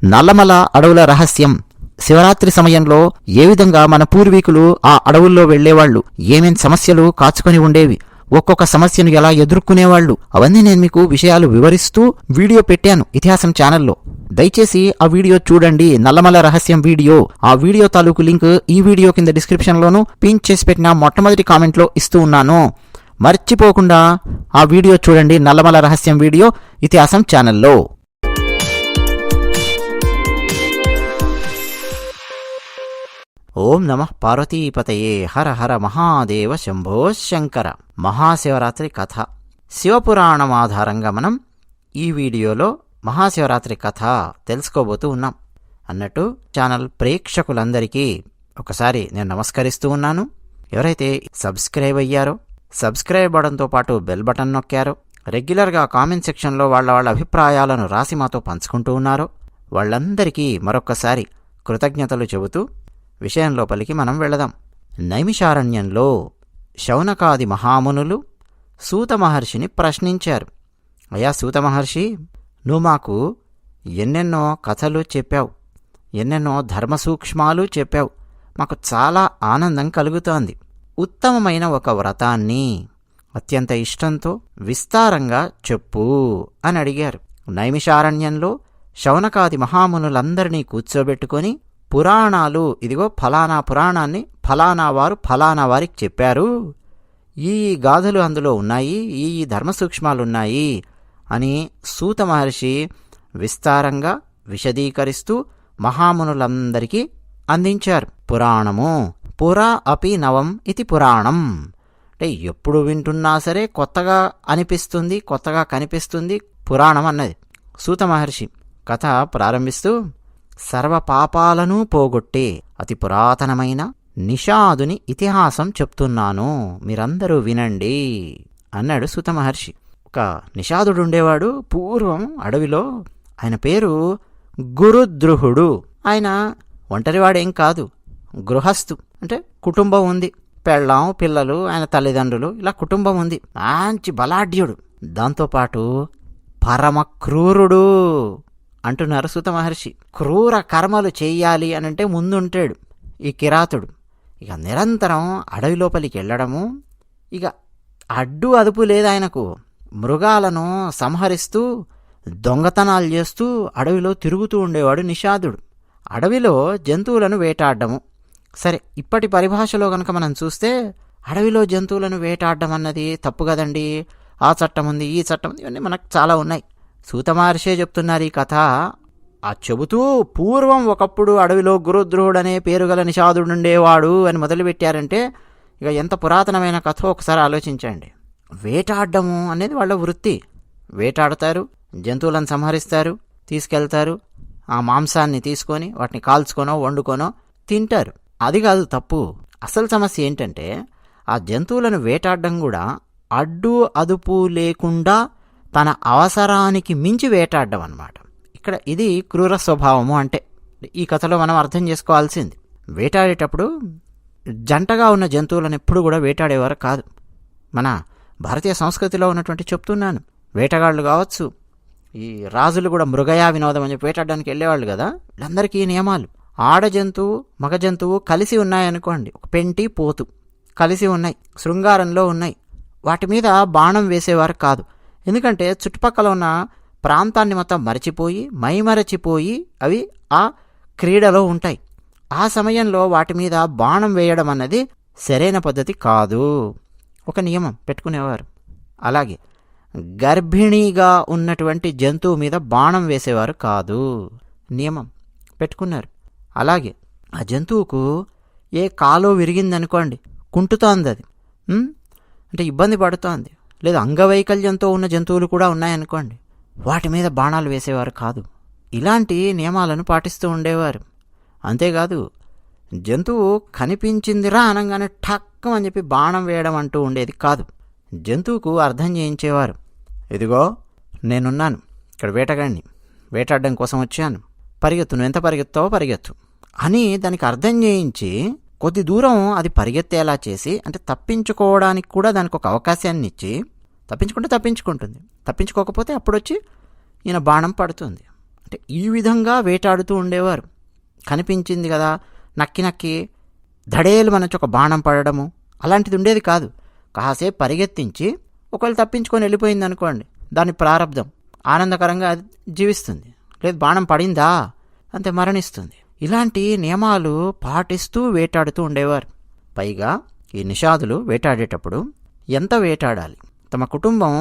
నల్లమల అడవుల రహస్యం. శివరాత్రి సమయంలో ఏ విధంగా మన పూర్వీకులు ఆ అడవుల్లో వెళ్లేవాళ్లు, ఏమేం సమస్యలు కాచుకొని ఉండేవి, ఒక్కొక్క సమస్యను ఎలా ఎదుర్కొనేవాళ్లు, అవన్నీ నేను మీకు విషయాలు వివరిస్తూ వీడియో పెట్టాను ఇతిహాసం ఛానల్లో. దయచేసి ఆ వీడియో చూడండి, నల్లమల రహస్యం వీడియో. ఆ వీడియో తాలూకు లింక్ ఈ వీడియో కింద డిస్క్రిప్షన్లోనూ పిన్ చేసి పెట్టిన మొట్టమొదటి కామెంట్లో ఇస్తూ ఉన్నాను. మర్చిపోకుండా ఆ వీడియో చూడండి, నల్లమల రహస్యం వీడియో ఇతిహాసం ఛానల్లో. ఓం నమః పార్వతీపతయే. హర హర మహాదేవ శంభో శంకర. మహాశివరాత్రి కథ. శివపురాణం ఆధారంగా మనం ఈ వీడియోలో మహాశివరాత్రి కథ తెలుసుకోబోతూ ఉన్నాం. అన్నట్టు ఛానల్ ప్రేక్షకులందరికీ ఒకసారి నేను నమస్కరిస్తూ ఉన్నాను. ఎవరైతే సబ్స్క్రైబ్ అయ్యారో, సబ్స్క్రైబ్ బటన్తో పాటు బెల్ బటన్ నొక్కారో, రెగ్యులర్గా కామెంట్ సెక్షన్లో వాళ్ళ అభిప్రాయాలను రాసి మాతో పంచుకుంటూ ఉన్నారో వాళ్ళందరికీ మరొక్కసారి కృతజ్ఞతలు చెబుతూ విషయం లోపలికి మనం వెళదాం. నైమిషారణ్యంలో శౌనకాది మహామునులు సూత మహర్షిని ప్రశ్నించారు. అయ్యా సూత మహర్షి, నువ్వు మాకు ఎన్నెన్నో కథలు చెప్పావు, ఎన్నెన్నో ధర్మసూక్ష్మాలు చెప్పావు, మాకు చాలా ఆనందం కలుగుతోంది. ఉత్తమమైన ఒక వ్రతాన్ని అత్యంత ఇష్టంతో విస్తారంగా చెప్పు అని అడిగారు. నైమిషారణ్యంలో శౌనకాది మహామునులందరినీ కూర్చోబెట్టుకొని పురాణాలు, ఇదిగో ఫలానా పురాణాన్ని ఫలానా వారు ఫలానా వారికి చెప్పారు, ఈ గాథలు అందులో ఉన్నాయి, ఈ ధర్మసూక్ష్మాలున్నాయి అని సూత మహర్షి విస్తారంగా విశదీకరిస్తూ మహామునులందరికీ అందించారు. పురాణము పురా అపి నవం ఇది పురాణం. అంటే ఎప్పుడు వింటున్నా సరే కొత్తగా అనిపిస్తుంది, కొత్తగా కనిపిస్తుంది పురాణం అన్నది. సూత మహర్షి కథ ప్రారంభిస్తూ, సర్వ పాపాలను పోగొట్టే అతి పురాతనమైన నిషాదుని ఇతిహాసం చెప్తున్నాను, మీరందరూ వినండి అన్నాడు సూత మహర్షి. ఒక నిషాదుడుండేవాడు పూర్వం అడవిలో. ఆయన పేరు గురుద్రుహుడు. ఆయన ఒంటరివాడేం కాదు, గృహస్థు. అంటే కుటుంబం ఉంది, పెళ్ళాం, పిల్లలు, ఆయన తల్లిదండ్రులు, ఇలా కుటుంబం ఉంది. మంచి బలాఢ్యుడు, దాంతోపాటు పరమ క్రూరుడు అంటున్నారు సూత మహర్షి. క్రూర కర్మలు చెయ్యాలి అనంటే ముందుంటాడు ఈ కిరాతుడు. ఇక నిరంతరం అడవి లోపలికి వెళ్ళడము, ఇక అడ్డు అదుపు లేదు ఆయనకు. మృగాలను సంహరిస్తూ దొంగతనాలు చేస్తూ అడవిలో తిరుగుతూ ఉండేవాడు నిషాదుడు. అడవిలో జంతువులను వేటాడము. సరే, ఇప్పటి పరిభాషలో కనుక మనం చూస్తే అడవిలో జంతువులను వేటాడడం అన్నది తప్పు కదండి. ఆ చట్టం ఉంది, ఈ చట్టం ఉంది, ఇవన్నీ మనకు చాలా ఉన్నాయి. సూత మహర్షే చెప్తున్నారు ఈ కథ. ఆ చెబుతూ పూర్వం ఒకప్పుడు అడవిలో గురుద్రుహుడు అనే పేరు గల నిషాదుడుండేవాడు అని మొదలుపెట్టారంటే ఇక ఎంత పురాతనమైన కథ ఒకసారి ఆలోచించండి. వేటాడము అనేది వాళ్ళ వృత్తి. వేటాడతారు, జంతువులను సంహరిస్తారు, తీసుకెళ్తారు, ఆ మాంసాన్ని తీసుకొని వాటిని కాల్చుకొనో వండుకొనో తింటారు. అది కాదు తప్పు. అసలు సమస్య ఏంటంటే ఆ జంతువులను వేటాడడం కూడా అడ్డు అదుపు లేకుండా తన అవసరానికి మించి వేటాడడం అన్నమాట. ఇక్కడ ఇది క్రూర స్వభావము. అంటే ఈ కథలో మనం అర్థం చేసుకోవాల్సింది, వేటాడేటప్పుడు జంటగా ఉన్న జంతువులను ఎప్పుడు కూడా వేటాడేవారు కాదు. మన భారతీయ సంస్కృతిలో ఉన్నటువంటి చెప్తున్నాను. వేటగాళ్ళు కావచ్చు, ఈ రాజులు కూడా మృగయా వినోదం అని చెప్పి వేటాడడానికి వెళ్ళేవాళ్ళు కదా. వీళ్ళందరికీ నియమాలు. ఆడ జంతువు మగ జంతువు కలిసి ఉన్నాయనుకోండి, ఒక పెంటి పోతు కలిసి ఉన్నాయి, శృంగారంలో ఉన్నాయి, వాటి మీద బాణం వేసేవారు కాదు. ఎందుకంటే చుట్టుపక్కల ఉన్న ప్రాంతాన్ని మొత్తం మరచిపోయి మైమరచిపోయి అవి ఆ క్రీడలో ఉంటాయి. ఆ సమయంలో వాటి మీద బాణం వేయడం అన్నది సరైన పద్ధతి కాదు. ఒక నియమం పెట్టుకునేవారు. అలాగే గర్భిణీగా ఉన్నటువంటి జంతువు మీద బాణం వేసేవారు కాదు, నియమం పెట్టుకున్నారు. అలాగే ఆ జంతువుకు ఏ కాలో విరిగిందనుకోండి, కుంటుతోంది అది, అంటే ఇబ్బంది పడుతోంది, లేదా అంగవైకల్యంతో ఉన్న జంతువులు కూడా ఉన్నాయనుకోండి, వాటి మీద బాణాలు వేసేవారు కాదు. ఇలాంటి నియమాలను పాటిస్తూ ఉండేవారు. అంతేకాదు జంతువు కనిపించిందిరా అనగానే ఠక్కం అని చెప్పి బాణం వేయడం అంటూ ఉండేది కాదు. జంతువుకు అర్థం చేయించేవారు. ఇదిగో నేనున్నాను, ఇక్కడ వేటగాడిని, వేటాడడం కోసం వచ్చాను, పరిగెత్తు, నువ్వు ఎంత పరిగెత్తావో పరిగెత్తు అని దానికి అర్థం చేయించి కొద్ది దూరం అది పరిగెత్తేలా చేసి, అంటే తప్పించుకోవడానికి కూడా దానికి ఒక అవకాశాన్ని ఇచ్చి, తప్పించుకుంటే తప్పించుకుంటుంది, తప్పించుకోకపోతే అప్పుడొచ్చి ఈయన బాణం పడుతుంది. అంటే ఈ విధంగా వేటాడుతూ ఉండేవారు. కనిపించింది కదా, నక్కి నక్కి ధడేలు మనచి ఒక బాణం పడడము అలాంటిది ఉండేది కాదు. కాసేపు పరిగెత్తించి ఒకవేళ తప్పించుకొని వెళ్ళిపోయింది అనుకోండి, దాని ప్రారంధం ఆనందకరంగా జీవిస్తుంది. లేదు బాణం పడిందా అంతే మరణిస్తుంది. ఇలాంటి నియమాలు పాటిస్తూ వేటాడుతూ ఉండేవారు. పైగా ఈ నిషాదులు వేటాడేటప్పుడు ఎంత వేటాడాలి, తమ కుటుంబం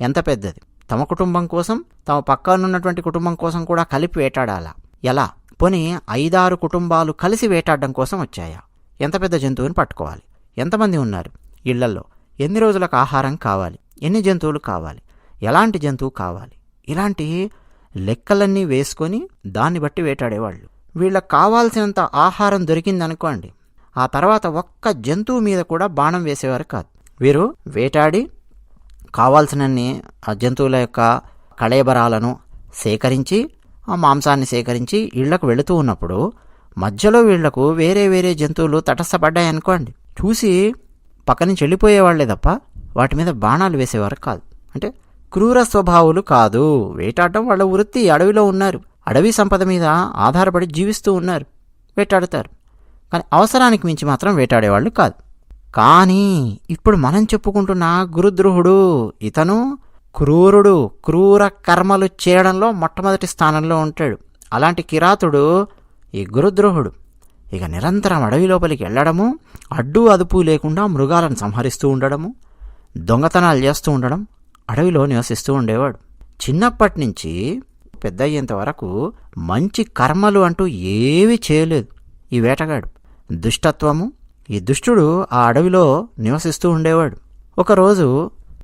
ఎంత పెద్దది, తమ కుటుంబం కోసం తమ పక్కనున్నటువంటి కుటుంబం కోసం కూడా కలిపి వేటాడాలా, ఎలా? పోనీ 5-6 కుటుంబాలు కలిసి వేటాడడం కోసం వచ్చాయా? ఎంత పెద్ద జంతువుని పట్టుకోవాలి, ఎంతమంది ఉన్నారు ఇళ్లల్లో, ఎన్ని రోజులకు ఆహారం కావాలి, ఎన్ని జంతువులు కావాలి, ఎలాంటి జంతువు కావాలి, ఇలాంటి లెక్కలన్నీ వేసుకొని దాన్ని బట్టి వేటాడేవాళ్ళు. వీళ్ళకు కావాల్సినంత ఆహారం దొరికిందనుకోండి, ఆ తర్వాత ఒక్క జంతువు మీద కూడా బాణం వేసేవారు కాదు. వీరు వేటాడి కావాల్సినన్ని ఆ జంతువుల యొక్క కళేబరాలను సేకరించి, ఆ మాంసాన్ని సేకరించి ఇళ్లకు వెళుతూ ఉన్నప్పుడు మధ్యలో వీళ్లకు వేరే వేరే జంతువులు తటస్థపడ్డాయనుకోండి, చూసి పక్క నుంచి వెళ్ళిపోయేవాళ్లే తప్ప వాటి మీద బాణాలు వేసేవారు కాదు. అంటే క్రూర స్వభావులు కాదు. వేటాడటం వాళ్ళ వృత్తి. అడవిలో ఉన్నారు, అడవి సంపద మీద ఆధారపడి జీవిస్తూ ఉన్నారు, వేటాడుతారు. కానీ అవసరానికి మించి మాత్రం వేటాడేవాళ్ళు కాదు. కానీ ఇప్పుడు మనం చెప్పుకుంటున్న గురుద్రోహుడు, ఇతను క్రూరుడు, క్రూర కర్మలు చేయడంలో మొట్టమొదటి స్థానంలో ఉంటాడు. అలాంటి కిరాతుడు ఈ గురుద్రోహుడు. ఇక నిరంతరం అడవి లోపలికి వెళ్ళడము, అడ్డు అదుపు లేకుండా మృగాలను సంహరిస్తూ ఉండడము, దొంగతనాలు చేస్తూ ఉండడం, అడవిలో నివసిస్తూ ఉండేవాడు. చిన్నప్పటి నుంచి పెద్ద అయ్యేంత వరకు మంచి కర్మలు అంటూ ఏవి చేయలేదు ఈ వేటగాడు. దుష్టత్వము, ఈ దుష్టుడు ఆ అడవిలో నివసిస్తూ ఉండేవాడు. ఒకరోజు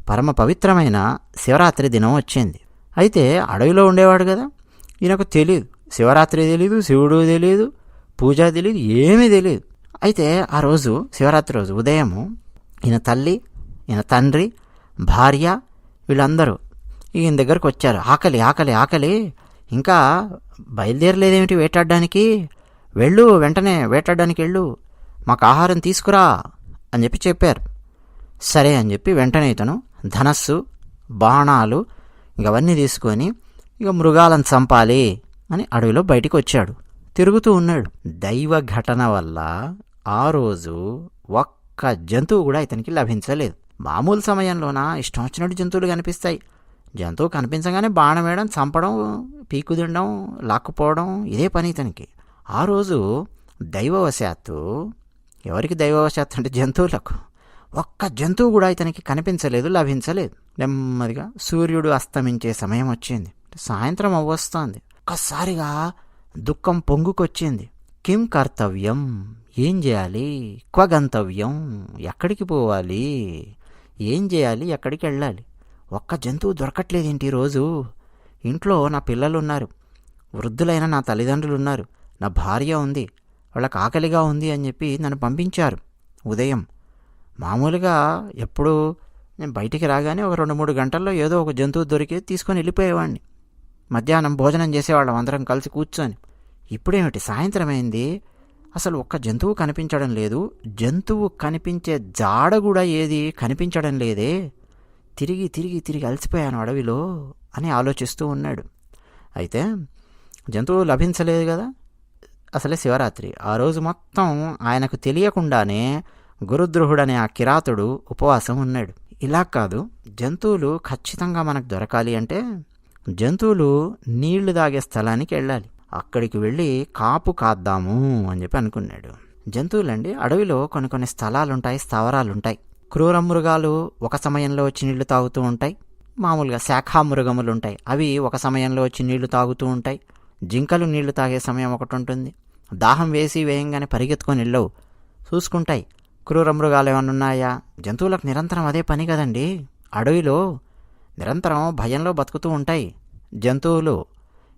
పరమ పవిత్రమైన శివరాత్రి దినం వచ్చింది. అయితే అడవిలో ఉండేవాడు కదా, ఈయనకు తెలియదు, శివరాత్రి తెలీదు, శివుడు తెలియదు, పూజ తెలియదు, ఏమీ తెలియదు. అయితే ఆ రోజు శివరాత్రి రోజు ఉదయము ఈయన తల్లి, ఈయన తండ్రి, భార్య వీళ్ళందరూ ఈయన దగ్గరకు వచ్చారు. ఆకలి ఆకలి ఆకలి, ఇంకా బయలుదేరలేదేమిటి వేటాడడానికి, వెళ్ళు వెంటనే వేటాడడానికి వెళ్ళు, మాకు ఆహారం తీసుకురా అని చెప్పారు. సరే అని చెప్పి వెంటనే ఇతను ధనస్సు, బాణాలు ఇంకవన్నీ తీసుకొని ఇక మృగాలను చంపాలి అని అడవిలో బయటికి వచ్చాడు. తిరుగుతూ ఉన్నాడు. దైవ ఘటన వల్ల ఆ రోజు ఒక్క జంతువు కూడా ఇతనికి లభించలేదు. మామూలు సమయంలోన ఇష్టం వచ్చినట్టు జంతువులు కనిపిస్తాయి. జంతువు కనిపించగానే బాణం వేయడం, చంపడం, పీకు తినడం, లాక్కుపోవడం, ఇదే పని ఇతనికి. ఆ రోజు దైవవశాత్తు, ఎవరికి దైవవశాత్తు అంటే జంతువులకు, ఒక్క జంతువు కూడా ఇతనికి కనిపించలేదు, లభించలేదు. నెమ్మదిగా సూర్యుడు అస్తమించే సమయం వచ్చింది, సాయంత్రం అవ్వొస్తోంది. ఒక్కసారిగా దుఃఖం పొంగుకొచ్చింది. కిం కర్తవ్యం, ఏం చేయాలి, క్వ గంతవ్యం, ఎక్కడికి పోవాలి, ఏం చేయాలి, ఎక్కడికి వెళ్ళాలి, ఒక్క జంతువు దొరకట్లేదేంటి ఈరోజు. ఇంట్లో నా పిల్లలు ఉన్నారు, వృద్ధులైన నా తల్లిదండ్రులు ఉన్నారు, నా భార్య ఉంది, వాళ్ళకి ఆకలిగా ఉంది అని చెప్పి నన్ను పంపించారు ఉదయం. మామూలుగా ఎప్పుడు నేను బయటికి రాగానే ఒక 2-3 గంటల్లో ఏదో ఒక జంతువు దొరికి తీసుకొని వెళ్ళిపోయేవాడిని. మధ్యాహ్నం భోజనం చేసేవాళ్ళం అందరం కలిసి కూర్చొని. ఇప్పుడేమిటి సాయంత్రం అయింది, అసలు ఒక్క జంతువు కనిపించడం లేదు, జంతువు కనిపించే జాడ కూడా ఏది కనిపించడం లేదే, తిరిగి తిరిగి తిరిగి అలసిపోయాను అడవిలో అని ఆలోచిస్తూ ఉన్నాడు. అయితే జంతువు లభించలేదు కదా, అసలే శివరాత్రి. ఆ రోజు మొత్తం ఆయనకు తెలియకుండానే గురుద్రోహుడనే ఆ కిరాతుడు ఉపవాసం ఉన్నాడు. ఇలా కాదు, జంతువులు ఖచ్చితంగా మనకు దొరకాలి అంటే జంతువులు నీళ్లు తాగే స్థలానికి వెళ్ళాలి, అక్కడికి వెళ్ళి కాపు కాద్దాము అని చెప్పి అనుకున్నాడు. జంతువులండి అడవిలో కొన్ని స్థలాలుంటాయి, స్థావరాలుంటాయి. క్రూర మృగాలు ఒక సమయంలో వచ్చి నీళ్లు తాగుతూ ఉంటాయి. మామూలుగా శాఖామృగములు ఉంటాయి, అవి ఒక సమయంలో వచ్చి నీళ్లు తాగుతూ ఉంటాయి. జింకలు నీళ్లు తాగే సమయం ఒకటి ఉంటుంది. దాహం వేయంగానే పరిగెత్తుకొని వెళ్ళవు, చూసుకుంటాయి. క్రూర మృగాలు ఏమన్నా ఉన్నాయా? జంతువులకు నిరంతరం అదే పని కదండి. అడవిలో నిరంతరం భయంలో బతుకుతూ ఉంటాయి జంతువులు.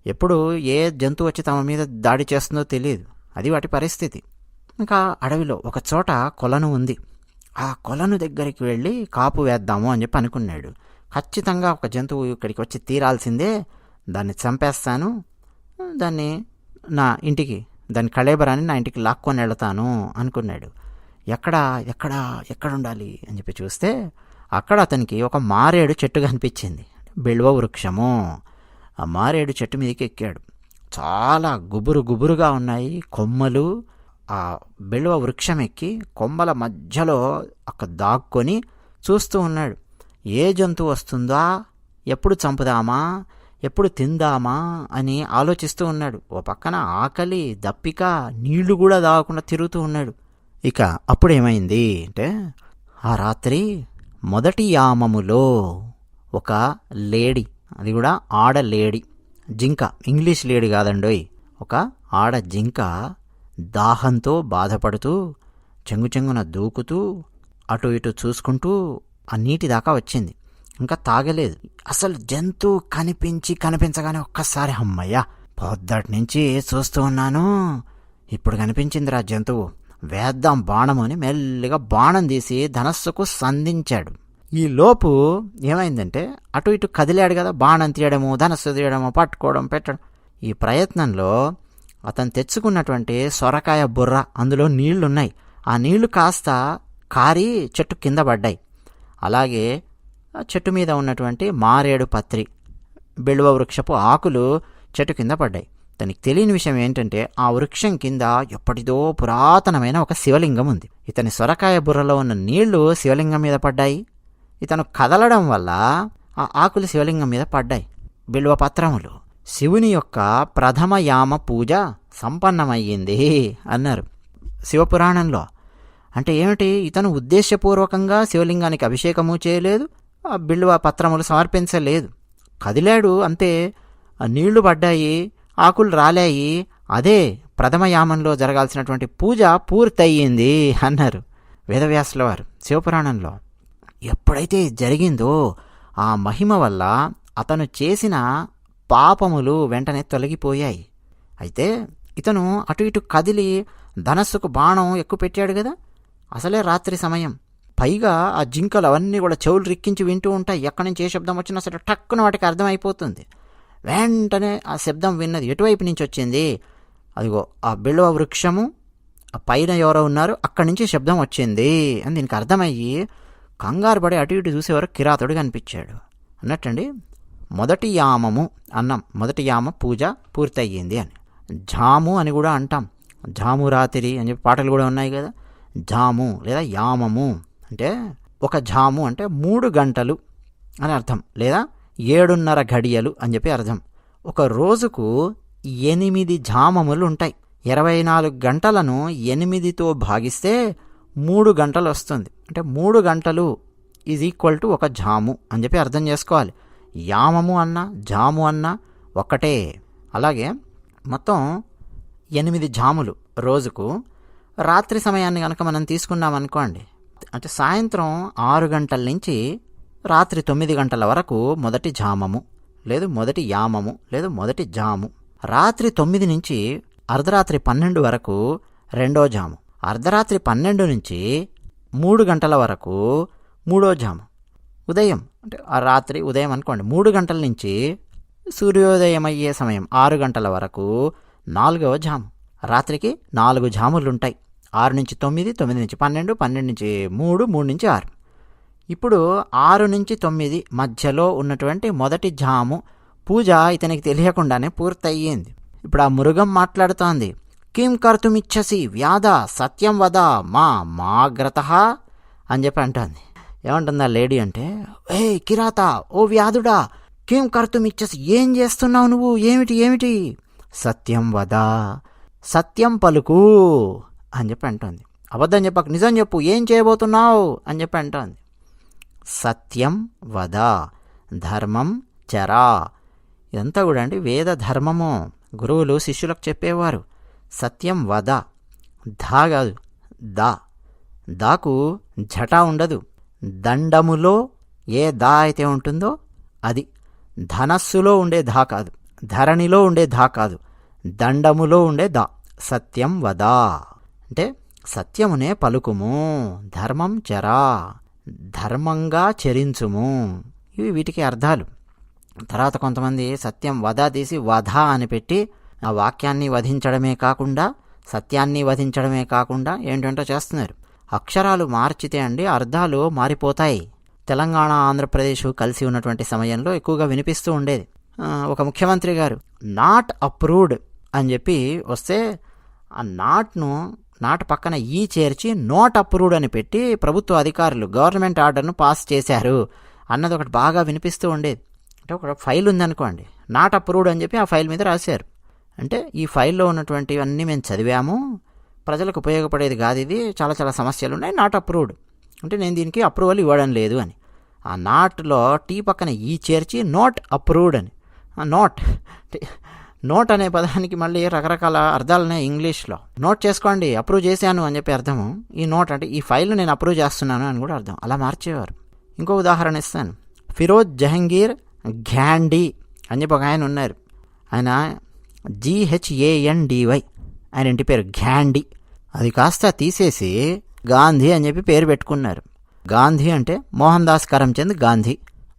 ఎప్పుడు ఏ జంతువు వచ్చి తమ మీద దాడి చేస్తుందో తెలియదు, అది వాటి పరిస్థితి. ఇంకా అడవిలో ఒక చోట కొలను ఉంది. ఆ కొలను దగ్గరికి వెళ్ళి కాపు వేద్దాము అని చెప్పి అనుకున్నాడు. ఖచ్చితంగా ఒక జంతువు ఇక్కడికి వచ్చి తీరాల్సిందే, దాన్ని చంపేస్తాను, దాన్ని నా ఇంటికి, దాని కళేబరాన్ని నా ఇంటికి లాక్కొని వెళతాను అనుకున్నాడు. ఎక్కడ ఉండాలి అని చెప్పి చూస్తే అక్కడ అతనికి ఒక మారేడు చెట్టు కనిపించింది, బిల్వ వృక్షము. ఆ మారేడు చెట్టు మీదకి ఎక్కాడు. చాలా గుబురుగా ఉన్నాయి కొమ్మలు. ఆ బిల్వ వృక్షం ఎక్కి కొమ్మల మధ్యలో అక్కడ దాక్కొని చూస్తూ ఉన్నాడు. ఏ జంతువు వస్తుందా, ఎప్పుడు చంపుదామా, ఎప్పుడు తిందామా అని ఆలోచిస్తూ ఉన్నాడు. ఓ పక్కన ఆకలి, దప్పిక, నీళ్లు కూడా దాగకుండా తిరుగుతూ ఉన్నాడు. ఇక అప్పుడేమైంది అంటే, ఆ రాత్రి మొదటి యామములో ఒక లేడీ, అది కూడా ఆడ లేడీ, జింక, ఇంగ్లీష్ లేడీ కాదండోయ్, ఒక ఆడ జింక దాహంతో బాధపడుతూ చెంగున దూకుతూ అటు ఇటు చూసుకుంటూ ఆ నీటి దాకా వచ్చింది. ఇంకా తాగలేదు. అసలు జంతువు కనిపించగానే ఒక్కసారి అమ్మయ్యా, పొద్దటి నుంచి చూస్తూ ఉన్నాను, ఇప్పుడు కనిపించిందిరా జంతువు, వేద్దాం బాణము అని మెల్లిగా బాణం తీసి ధనస్సుకు సంధించాడు. ఈ లోపు ఏమైందంటే, అటు ఇటు కదిలాడు కదా, బాణం తీయడము, ధనస్సు తీయడము, పట్టుకోవడం, పెట్టడం. ఈ ప్రయత్నంలో అతను తెచ్చుకున్నటువంటి సొరకాయ బుర్ర, అందులో నీళ్లున్నాయి. ఆ నీళ్లు కాస్త కారి చెట్టు కింద పడ్డాయి. అలాగే చెట్టు మీద ఉన్నటువంటి మారేడు పత్రి, బిల్వ వృక్షపు ఆకులు చెట్టు కింద పడ్డాయి. తనకి తెలియని విషయం ఏంటంటే, ఆ వృక్షం కింద ఎప్పటిదో పురాతనమైన ఒక శివలింగం ఉంది. ఇతని సొరకాయ బుర్రలో ఉన్న నీళ్లు శివలింగం మీద పడ్డాయి. ఇతను కదలడం వల్ల ఆ ఆకులు శివలింగం మీద పడ్డాయి. బిల్వ పత్రములు. శివుని యొక్క ప్రథమ యామ పూజ సంపన్నమయ్యింది అన్నారు శివపురాణంలో. అంటే ఏమిటి, ఇతను ఉద్దేశపూర్వకంగా శివలింగానికి అభిషేకము చేయలేదు, ఆ బిల్వ పత్రములు సమర్పించలేదు, కదిలాడు అంతే. నీళ్లు పడ్డాయి, ఆకులు రాలాయి, అదే ప్రథమయామంలో జరగాల్సినటువంటి పూజ పూర్తయింది అన్నారు వేదవ్యాసుల వారు శివపురాణంలో. ఎప్పుడైతే జరిగిందో ఆ మహిమ వల్ల అతను చేసిన పాపములు వెంటనే తొలగిపోయాయి. అయితే ఇతను అటు ఇటు కదిలి ధనస్సుకు బాణం ఎక్కువ పెట్టాడు కదా, అసలే రాత్రి సమయం, పైగా ఆ జింకలు అవన్నీ కూడా చెవులు రిక్కించి వింటూ ఉంటాయి. ఎక్కడి నుంచి ఏ శబ్దం వచ్చినా సరే టక్కున వాటికి అర్థమైపోతుంది. వెంటనే ఆ శబ్దం విన్నది ఎటువైపు నుంచి వచ్చింది, అదిగో ఆ బిల్వ వృక్షము ఆ పైన ఎవరో ఉన్నారు, అక్కడి నుంచి శబ్దం వచ్చింది అని దీనికి అర్థమయ్యి కంగారు పడి అటు ఇటు చూసేవారు కిరాతుడు కనిపించాడు అన్నట్టండి. మొదటి యామము అన్నాం, మొదటి యామ పూజ పూర్తయ్యింది అని. జాము అని కూడా అంటాం, జాము రాత్రి అని చెప్పి పాటలు కూడా ఉన్నాయి కదా. జాము లేదా యామము అంటే, ఒక జాము అంటే 3 గంటలు అని అర్థం, లేదా 7:30 గడియలు అని చెప్పి అర్థం. ఒక రోజుకు 8 జామములు ఉంటాయి. 24 గంటలను 8తో భాగిస్తే 3 గంటలు వస్తుంది. అంటే 3 గంటలు ఈజ్ ఈక్వల్ టు ఒక జాము అని చెప్పి అర్థం చేసుకోవాలి. యామము అన్నా జాము అన్నా ఒక్కటే. అలాగే మొత్తం 8 జాములు రోజుకు. రాత్రి సమయాన్ని కనుక మనం తీసుకున్నామనుకోండి, అంటే సాయంత్రం 6 గంటల నుంచి రాత్రి 9 గంటల వరకు మొదటి జామము, లేదు మొదటి యామము, లేదు మొదటి జాము. రాత్రి 9 నుంచి అర్ధరాత్రి 12 వరకు రెండో జాము. అర్ధరాత్రి 12 నుంచి 3 గంటల వరకు మూడో జాము. ఉదయం అంటే ఆ రాత్రి ఉదయం అనుకోండి, 3 గంటల నుంచి సూర్యోదయం అయ్యే సమయం 6 గంటల వరకు 4వ జాము. రాత్రికి 4 జాములుంటాయి. 6 నుంచి 9, 9 నుంచి 12, 12 నుంచి 3, 3 నుంచి 6. ఇప్పుడు 6 నుంచి 9 మధ్యలో ఉన్నటువంటి మొదటి జాము పూజ ఇతనికి తెలియకుండానే పూర్తయ్యింది. ఇప్పుడు ఆ మృగం మాట్లాడుతోంది. కిం కర్తుమిచ్చసి వ్యాధ సత్యం వద మాగ్రత అని చెప్పి అంటుంది. ఏమంటుందా లేడీ అంటే, ఏ కిరాత, ఓ వ్యాధుడా, కిం కర్తుమిచ్చసి, ఏం చేస్తున్నావు నువ్వు, ఏమిటి, సత్యం వద, సత్యం పలుకు అని చెప్పి అంటోంది. అబద్ధం చెప్పక నిజం చెప్పు, ఏం చేయబోతున్నావు అని చెప్పి అంటోంది. సత్యం వద, ధర్మం చరా. ఇదంతా కూడా అండి వేద ధర్మము. గురువులు శిష్యులకు చెప్పేవారు. సత్యం వద, ధా కాదు దా. దాకు జటా ఉండదు. దండములో ఏ దా అయితే ఉంటుందో అది. ధనస్సులో ఉండే ధా కాదు, ధరణిలో ఉండే ధా కాదు, దండములో ఉండే దా. సత్యం వద అంటే సత్యమునే పలుకుము, ధర్మం చరా, ధర్మంగా చరించుము. ఇవి వీటికి అర్థాలు. తర్వాత కొంతమంది సత్యం వద తీసి వధ అని పెట్టి ఆ వాక్యాన్ని వధించడమే కాకుండా, సత్యాన్ని వధించడమే కాకుండా ఏంటంటో చేస్తున్నారు. అక్షరాలు మార్చితే అండి అర్థాలు మారిపోతాయి. తెలంగాణ ఆంధ్రప్రదేశ్ కలిసి ఉన్నటువంటి సమయంలో ఎక్కువగా వినిపిస్తూ ఉండేది. ఒక ముఖ్యమంత్రి గారు నాట్ అప్రూవ్డ్ అని చెప్పి వస్తే ఆ నాట్ పక్కన ఈ చేర్చి నోట్ అప్రూవ్డ్ అని పెట్టి ప్రభుత్వ అధికారులు గవర్నమెంట్ ఆర్డర్ను పాస్ చేశారు అన్నది ఒకటి బాగా వినిపిస్తూ ఉండేది. అంటే ఒక ఫైల్ ఉందనుకోండి, నాట్ అప్రూవ్డ్ అని చెప్పి ఆ ఫైల్ మీద రాశారు. అంటే ఈ ఫైల్లో ఉన్నటువంటివన్నీ మేము చదివాము, ప్రజలకు ఉపయోగపడేది కాదు, ఇది చాలా చాలా సమస్యలు ఉన్నాయి, నాట్ అప్రూవ్డ్ అంటే నేను దీనికి అప్రూవల్ ఇవ్వడం లేదు అని. ఆ నాట్లో టీ పక్కన ఈ చేర్చి నోట్ అప్రూవ్డ్ అని. నోట్ అనే పదానికి మళ్ళీ రకరకాల అర్థాలున్నాయి ఇంగ్లీష్లో. నోట్ చేసుకోండి, అప్రూవ్ చేశాను అని చెప్పి అర్థము. ఈ నోట్ అంటే ఈ ఫైల్ నేను అప్రూవ్ చేస్తున్నాను అని కూడా అర్థం. అలా మార్చేవారు. ఇంకో ఉదాహరణ ఇస్తాను. ఫిరోజ్ జహంగీర్ ఘాండీ అని చెప్పి ఒక ఆయన ఉన్నారు. ఆయన GHANDY, ఆయన ఇంటి పేరు ఘాండీ. అది కాస్త తీసేసి గాంధీ అని చెప్పి పేరు పెట్టుకున్నారు. గాంధీ అంటే మోహన్ దాస్ కరమ్చంద్ గాంధీ,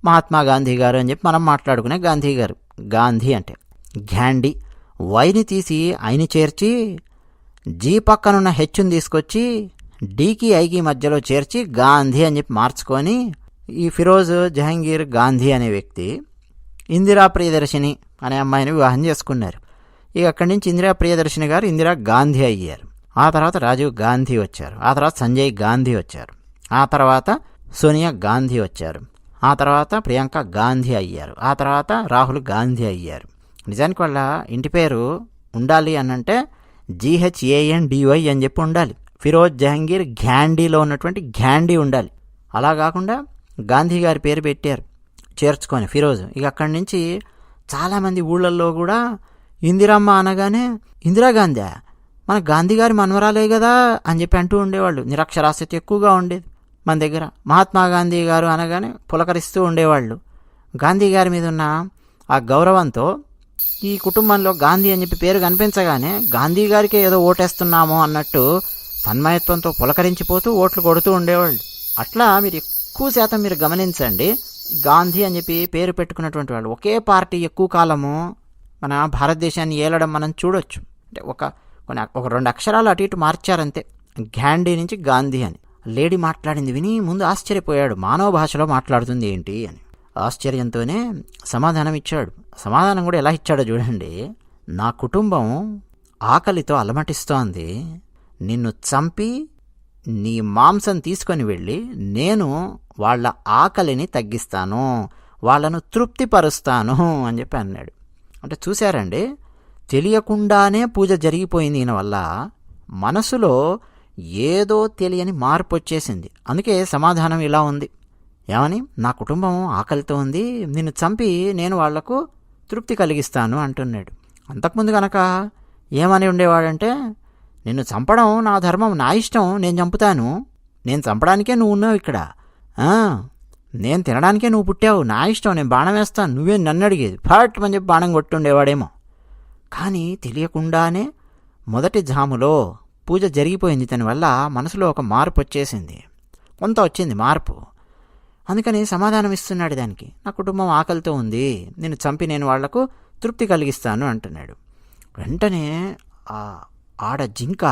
మహాత్మా గాంధీ గారు అని చెప్పి మనం మాట్లాడుకునే గాంధీ గారు. గాంధీ అంటే ఘాండీ. వైని తీసి ఐని చేర్చి జీ పక్కనున్న హెచ్ని తీసుకొచ్చి డీకి ఐకి మధ్యలో చేర్చి గాంధీ అని చెప్పి మార్చుకొని ఈ ఫిరోజ్ జహంగీర్ గాంధీ అనే వ్యక్తి ఇందిరా ప్రియదర్శిని అనే అమ్మాయిని వివాహం చేసుకున్నారు. ఇక అక్కడి నుంచి ఇందిరా ప్రియదర్శిని గారు ఇందిరా గాంధీ అయ్యారు. ఆ తర్వాత రాజీవ్ గాంధీ వచ్చారు. ఆ తర్వాత సంజయ్ గాంధీ వచ్చారు. ఆ తర్వాత సోనియా గాంధీ వచ్చారు. ఆ తర్వాత ప్రియాంక గాంధీ అయ్యారు. ఆ తర్వాత రాహుల్ గాంధీ అయ్యారు. నిజానికి వాళ్ళ ఇంటి పేరు ఉండాలి అనంటే GHANDY అని చెప్పి ఉండాలి. ఫిరోజ్ జహంగీర్ ఘాండీలో ఉన్నటువంటి ఘాండీ ఉండాలి. అలా కాకుండా గాంధీ గారి పేరు పెట్టారు చేర్చుకొని ఫిరోజ్. ఇక అక్కడి నుంచి చాలామంది ఊళ్ళల్లో కూడా ఇందిరమ్మ అనగానే ఇందిరాగాంధీ మన గాంధీ గారి మనవరాలే కదా అని చెప్పి అంటూ ఉండేవాళ్ళు. నిరక్షరాస్యత ఎక్కువగా ఉండేది మన దగ్గర. మహాత్మా గాంధీ గారు అనగానే పులకరిస్తూ ఉండేవాళ్ళు. గాంధీ గారి మీద ఉన్న ఆ గౌరవంతో ఈ కుటుంబంలో గాంధీ అని చెప్పి పేరు కనిపించగానే గాంధీ గారికే ఏదో ఓటేస్తున్నామో అన్నట్టు తన్మయత్వంతో పులకరించిపోతూ ఓట్లు కొడుతూ ఉండేవాళ్ళు. అట్లా మీరు ఎక్కువ శాతం మీరు గమనించండి, గాంధీ అని చెప్పి పేరు పెట్టుకున్నటువంటి వాళ్ళు ఒకే పార్టీ ఎక్కువ కాలము మన భారతదేశాన్ని ఏలడం మనం చూడొచ్చు. అంటే ఒక 2 అక్షరాలు అటు ఇటు మార్చారంతే, ఘాండీ నుంచి గాంధీ అని. లేడీ మాట్లాడింది విని ముందు ఆశ్చర్యపోయాడు, మానవ భాషలో మాట్లాడుతుంది ఏంటి అని. ఆశ్చర్యంతోనే సమాధానం ఇచ్చాడు. సమాధానం కూడా ఎలా ఇచ్చాడో చూడండి. నా కుటుంబం ఆకలితో అలమటిస్తోంది, నిన్ను చంపి నీ మాంసం తీసుకొని వెళ్ళి నేను వాళ్ళ ఆకలిని తగ్గిస్తాను, వాళ్ళను తృప్తిపరుస్తాను అని చెప్పి అన్నాడు. అంటే చూశారండి, తెలియకుండానే పూజ జరిగిపోయింది ఈయన వల్ల. మనసులో ఏదో తెలియని మార్పు వచ్చేసింది. అందుకే సమాధానం ఇలా ఉంది, ఏమని, నా కుటుంబం ఆకలితో ఉంది, నిన్ను చంపి నేను వాళ్లకు తృప్తి కలిగిస్తాను అంటున్నాడు. అంతకుముందు కనుక ఏమని ఉండేవాడంటే, నిన్ను చంపడం నా ధర్మం, నా ఇష్టం, నేను చంపుతాను, నేను చంపడానికే నువ్వు ఉన్నావు ఇక్కడ, నేను తినడానికే నువ్వు పుట్టావు, నా ఇష్టం, నేను బాణం వేస్తాను, నువ్వే నన్ను అడిగేది, ఫట్ అని చెప్పి బాణం కొట్టుండేవాడేమో. కానీ తెలియకుండానే మొదటి జాములో పూజ జరిగిపోయింది. దాని వల్ల మనసులో ఒక మార్పు వచ్చేసింది, కొంత వచ్చింది మార్పు. అందుకని సమాధానం ఇస్తున్నాడు దానికి, నా కుటుంబం ఆకలితో ఉంది, నేను చంపి నేను వాళ్లకు తృప్తి కలిగిస్తాను అంటున్నాడు. వెంటనే ఆ ఆడ జింక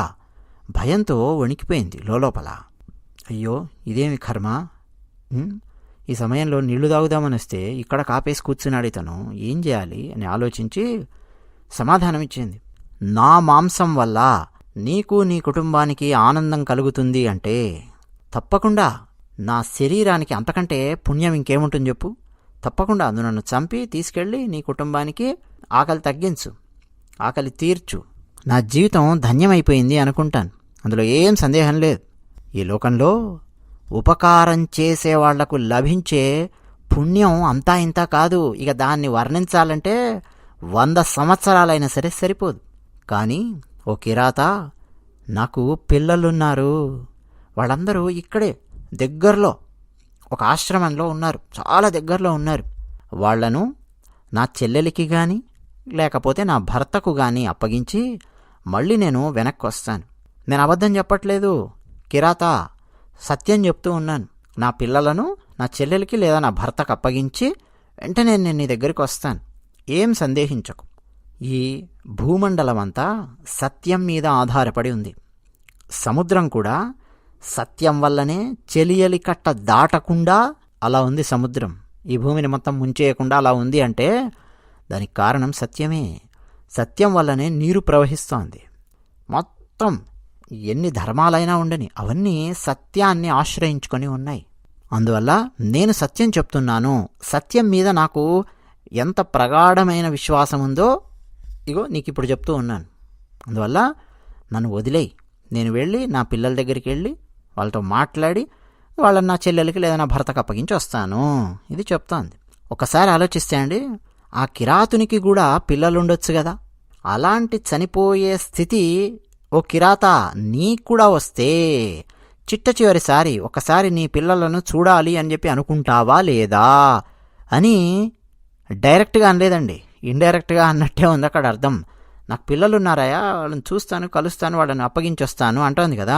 భయంతో వణికిపోయింది లోపల. అయ్యో ఇదేమి కర్మ, ఈ సమయంలో నీళ్లు తాగుదామని వస్తే ఇక్కడ కాపేసి కూర్చున్నాడు ఇతను, ఏం చేయాలి అని ఆలోచించి సమాధానం ఇచ్చింది. నా మాంసం వల్ల నీకు నీ కుటుంబానికి ఆనందం కలుగుతుంది అంటే తప్పకుండా నా శరీరానికి అంతకంటే పుణ్యం ఇంకేముంటుంది చెప్పు, తప్పకుండా నువ్వు నన్ను చంపి తీసుకెళ్ళి నీ కుటుంబానికి ఆకలి తగ్గించు, ఆకలి తీర్చు, నా జీవితం ధన్యమైపోయింది అనుకుంటాను, అందులో ఏం సందేహం లేదు. ఈ లోకంలో ఉపకారం చేసే వాళ్లకు లభించే పుణ్యం అంతా ఇంత కాదు, ఇక దాన్ని వర్ణించాలంటే 100 సంవత్సరాలైనా సరే సరిపోదు. కానీ ఓ కిరాత, నాకు పిల్లలున్నారు, వాళ్ళందరూ ఇక్కడే దగ్గరలో ఒక ఆశ్రమంలో ఉన్నారు, చాలా దగ్గరలో ఉన్నారు, వాళ్లను నా చెల్లెలికి కానీ లేకపోతే నా భర్తకు కానీ అప్పగించి మళ్ళీ నేను వెనక్కి వస్తాను. నేను అబద్ధం చెప్పట్లేదు కిరాత, సత్యం చెప్తూ ఉన్నాను. నా పిల్లలను నా చెల్లెలికి లేదా నా భర్తకు అప్పగించి వెంటనే నేను నీ దగ్గరికి వస్తాను, ఏం సందేహించకు. ఈ భూమండలం అంతా సత్యం మీద ఆధారపడి ఉంది. సముద్రం కూడా సత్యం వల్లనే చెలియలి కట్ట దాటకుండా అలా ఉంది సముద్రం. ఈ భూమిని మొత్తం ముంచేయకుండా అలా ఉంది అంటే దానికి కారణం సత్యమే. సత్యం వల్లనే నీరు ప్రవహిస్తోంది. మొత్తం ఎన్ని ధర్మాలైనా ఉండని అవన్నీ సత్యాన్ని ఆశ్రయించుకొని ఉన్నాయి. అందువల్ల నేను సత్యం చెప్తున్నాను. సత్యం మీద నాకు ఎంత ప్రగాఢమైన విశ్వాసం ఉందో ఇగో నీకు ఇప్పుడు చెప్తూ ఉన్నాను. అందువల్ల నన్ను వదిలేయి, నేను వెళ్ళి నా పిల్లల దగ్గరికి వెళ్ళి వాళ్ళతో మాట్లాడి వాళ్ళని నా చెల్లెలకి లేదా నా భర్తకు అప్పగించి వస్తాను. ఇది చెప్తోంది. ఒకసారి ఆలోచిస్తే అండి, ఆ కిరాతునికి కూడా పిల్లలు ఉండొచ్చు కదా. అలాంటి చనిపోయే స్థితి ఓ కిరాత నీకు కూడా వస్తే చిట్ట చివరిసారి ఒకసారి నీ పిల్లలను చూడాలి అని చెప్పి అనుకుంటావా లేదా అని డైరెక్ట్గా అనలేదండి, ఇండైరెక్ట్గా అన్నట్టే ఉంది అక్కడ అర్థం. నాకు పిల్లలు ఉన్నారాయా, వాళ్ళని చూస్తాను, కలుస్తాను, వాళ్ళని అప్పగించొస్తాను అంటోంది కదా.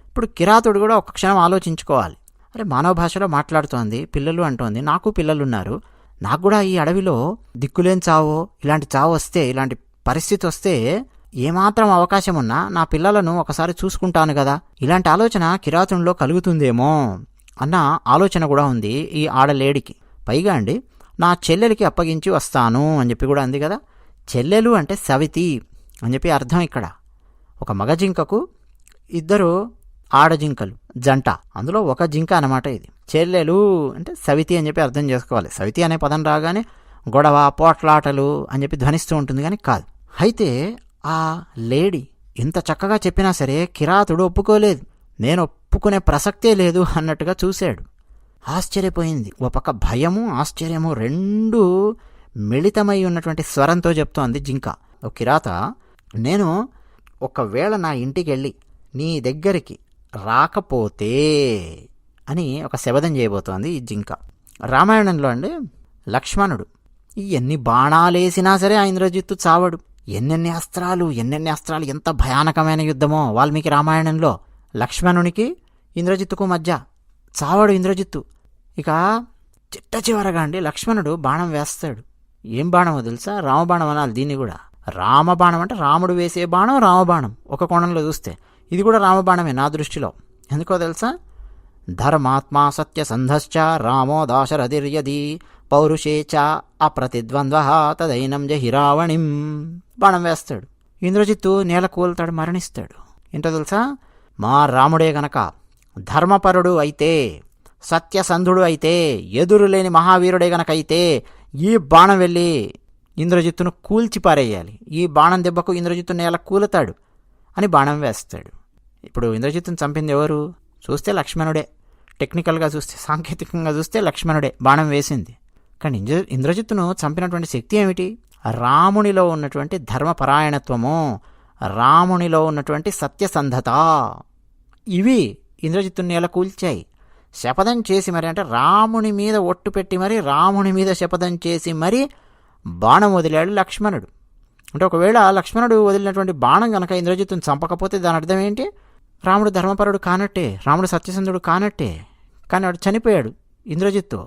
ఇప్పుడు కిరాతుడు కూడా ఒక క్షణం ఆలోచించుకోవాలి. అరే మానవ భాషలో మాట్లాడుతోంది, పిల్లలు అంటోంది, నాకు పిల్లలున్నారు, నాకు కూడా ఈ అడవిలో దిక్కులేని చావో ఇలాంటి చావు వస్తే, ఇలాంటి పరిస్థితి వస్తే ఏమాత్రం అవకాశం ఉన్నా నా పిల్లలను ఒకసారి చూసుకుంటాను కదా. ఇలాంటి ఆలోచన కిరాతునిలో కలుగుతుందేమో అన్న ఆలోచన కూడా ఉంది ఈ ఆడలేడికి. పైగా అండి, నా చెల్లెలికి అప్పగించి వస్తాను అని చెప్పి కూడా అంది కదా. చెల్లెలు అంటే సవితి అని చెప్పి అర్థం. ఇక్కడ ఒక మగ జింకకు ఇద్దరు ఆడజింకలు జంట, అందులో ఒక జింక అన్నమాట ఇది. చెల్లెలు అంటే సవితి అని చెప్పి అర్థం చేసుకోవాలి. సవితి అనే పదం రాగానే గొడవ, పోట్లాటలు అని చెప్పి ధ్వనిస్తూ ఉంటుంది, కానీ కాదు. అయితే ఆ లేడీ ఇంత చక్కగా చెప్పినా సరే కిరాతుడు ఒప్పుకోలేదు. నేను ఒప్పుకునే ప్రసక్తే లేదు అన్నట్టుగా చూశాడు. ఆశ్చర్యపోయింది. ఓ పక్క భయము ఆశ్చర్యము రెండూ మిళితమై ఉన్నటువంటి స్వరంతో చెప్తోంది జింక. ఓ కిరాత, నేను ఒకవేళ నా ఇంటికి వెళ్ళి నీ దగ్గరికి రాకపోతే అని ఒక శబదం చేయబోతోంది ఈ జింక. రామాయణంలో అండి లక్ష్మణుడు ఎన్ని బాణాలేసినా సరే ఆ ఇంద్రజిత్తు చావడు. ఎన్నెన్ని అస్త్రాలు ఎంత భయానకమైన యుద్ధమో వాల్మీకి రామాయణంలో. లక్ష్మణునికి ఇంద్రజిత్తుకు మధ్య చావడు ఇంద్రజిత్తు. ఇక చిట్ట చివరగా అండి లక్ష్మణుడు బాణం వేస్తాడు. ఏం బాణమో తెలుసా? రామబాణం అనాలి దీన్ని కూడా. రామబాణం అంటే రాముడు వేసే బాణం రామబాణం. ఒక కోణంలో చూస్తే ఇది కూడా రామబాణమే నా దృష్టిలో. ఎందుకో తెలుసా? ధర్మాత్మా సత్యసంధశ్చ రామో దాశరథిర్యది పౌరుషే చ అప్రతిద్వంద్వ తదైనం జహిరావణిం. బాణం వేస్తాడు. ఇంద్రజిత్తు నేల కూలుతాడు, మరణిస్తాడు. ఏంటో తెలుసా? మా రాముడే గనక ధర్మపరుడు అయితే, సత్యసంధుడు అయితే, ఎదురులేని మహావీరుడే గనకైతే ఈ బాణం వెళ్ళి ఇంద్రజిత్తును కూల్చిపారేయాలి. ఈ బాణం దెబ్బకు ఇంద్రజిత్తు నేల కూలుతాడు అని బాణం వేస్తాడు. ఇప్పుడు ఇంద్రజిత్తును చంపింది ఎవరు? చూస్తే లక్ష్మణుడే. టెక్నికల్గా చూస్తే, సాంకేతికంగా చూస్తే లక్ష్మణుడే బాణం వేసింది. కానీ ఇంద్రజిత్తును చంపినటువంటి శక్తి ఏమిటి? రామునిలో ఉన్నటువంటి ధర్మపరాయణత్వము, రామునిలో ఉన్నటువంటి సత్యసంధత, ఇవి ఇంద్రజిత్తుని నేల కూల్చాయి. శపథం చేసి మరి, అంటే రాముని మీద ఒట్టు పెట్టి మరి, రాముని మీద శపథం చేసి మరి బాణం వదిలాడు లక్ష్మణుడు. అంటే ఒకవేళ లక్ష్మణుడు వదిలినటువంటి బాణం కనుక ఇంద్రజిత్తుని చంపకపోతే దాని అర్థం ఏంటి? రాముడు ధర్మపరుడు కానట్టే, రాముడు సత్యసంధుడు కానట్టే. కానీ వాడు చనిపోయాడు ఇంద్రజిత్తు.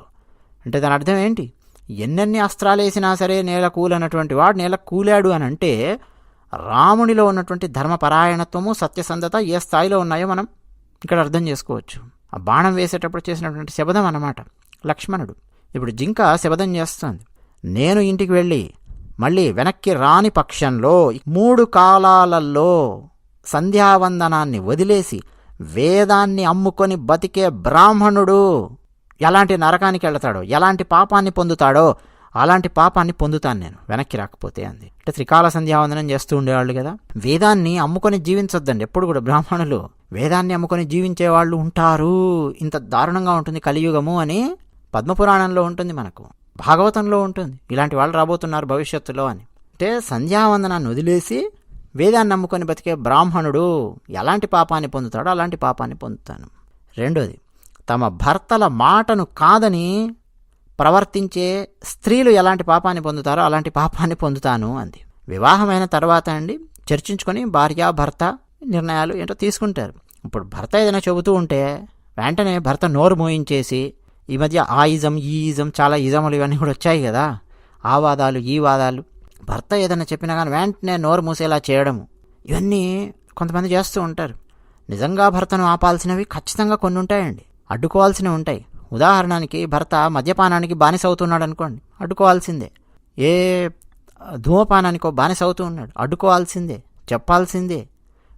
అంటే దాని అర్థం ఏంటి? ఎన్నెన్ని అస్త్రాలు వేసినా సరే నేల కూలన్నటువంటి వాడు నేల కూలాడు అని అంటే రామునిలో ఉన్నటువంటి ధర్మపరాయణత్వము, సత్యసంధత ఏ స్థాయిలో ఉన్నాయో మనం ఇక్కడ అర్థం చేసుకోవచ్చు. ఆ బాణం వేసేటప్పుడు చేసినటువంటి శబదం అన్నమాట లక్ష్మణుడు. ఇప్పుడు జింక శబదం చేస్తుంది. నేను ఇంటికి వెళ్ళి మళ్ళీ వెనక్కి రాని పక్షంలో 3 కాలాలలో సంధ్యావందనాన్ని వదిలేసి వేదాన్ని అమ్ముకొని బతికే బ్రాహ్మణుడు ఎలాంటి నరకానికి వెళతాడో, ఎలాంటి పాపాన్ని పొందుతాడో అలాంటి పాపాన్ని పొందుతాను నేను వెనక్కి రాకపోతే అంది. అంటే త్రికాల సంధ్యావందనం చేస్తూ ఉండేవాళ్ళు కదా. వేదాన్ని అమ్ముకొని జీవించొద్దండి ఎప్పుడు కూడా. బ్రాహ్మణులు వేదాన్ని అమ్ముకొని జీవించే వాళ్ళు ఉంటారు. ఇంత దారుణంగా ఉంటుంది కలియుగము అని పద్మపురాణంలో ఉంటుంది, మనకు భాగవతంలో ఉంటుంది. ఇలాంటి వాళ్ళు రాబోతున్నారు భవిష్యత్తులో అని. అంటే సంధ్యావందనాన్ని వదిలేసి వేదాన్ని నమ్ముకొని బతికే బ్రాహ్మణుడు ఎలాంటి పాపాన్ని పొందుతాడో అలాంటి పాపాన్ని పొందుతాను. రెండోది, తమ భర్తల మాటను కాదని ప్రవర్తించే స్త్రీలు ఎలాంటి పాపాన్ని పొందుతారో అలాంటి పాపాన్ని పొందుతాను అంది. వివాహమైన తర్వాత అండి చర్చించుకొని భార్య భర్త నిర్ణయాలు ఏంటో తీసుకుంటారు. ఇప్పుడు భర్త ఏదైనా చెబుతూ ఉంటే వెంటనే భర్త నోరు మోయించేసి, ఈ మధ్య ఆ ఇజం ఈ ఇజం చాలా ఇజములు ఇవన్నీ కూడా వచ్చాయి కదా, ఆ వాదాలు ఈ వాదాలు, భర్త ఏదైనా చెప్పినా కానీ వెంటనే నోరు మూసేలా చేయడము, ఇవన్నీ కొంతమంది చేస్తూ ఉంటారు. నిజంగా భర్తను ఆపాల్సినవి ఖచ్చితంగా కొన్ని ఉంటాయండి, అడ్డుకోవాల్సినవి ఉంటాయి. ఉదాహరణకి భర్త మద్యపానానికి బానిస అవుతున్నాడు అనుకోండి, అడ్డుకోవాల్సిందే. ఏ ధూమపానానికో బానిస అవుతూ ఉన్నాడు, అడ్డుకోవాల్సిందే, చెప్పాల్సిందే.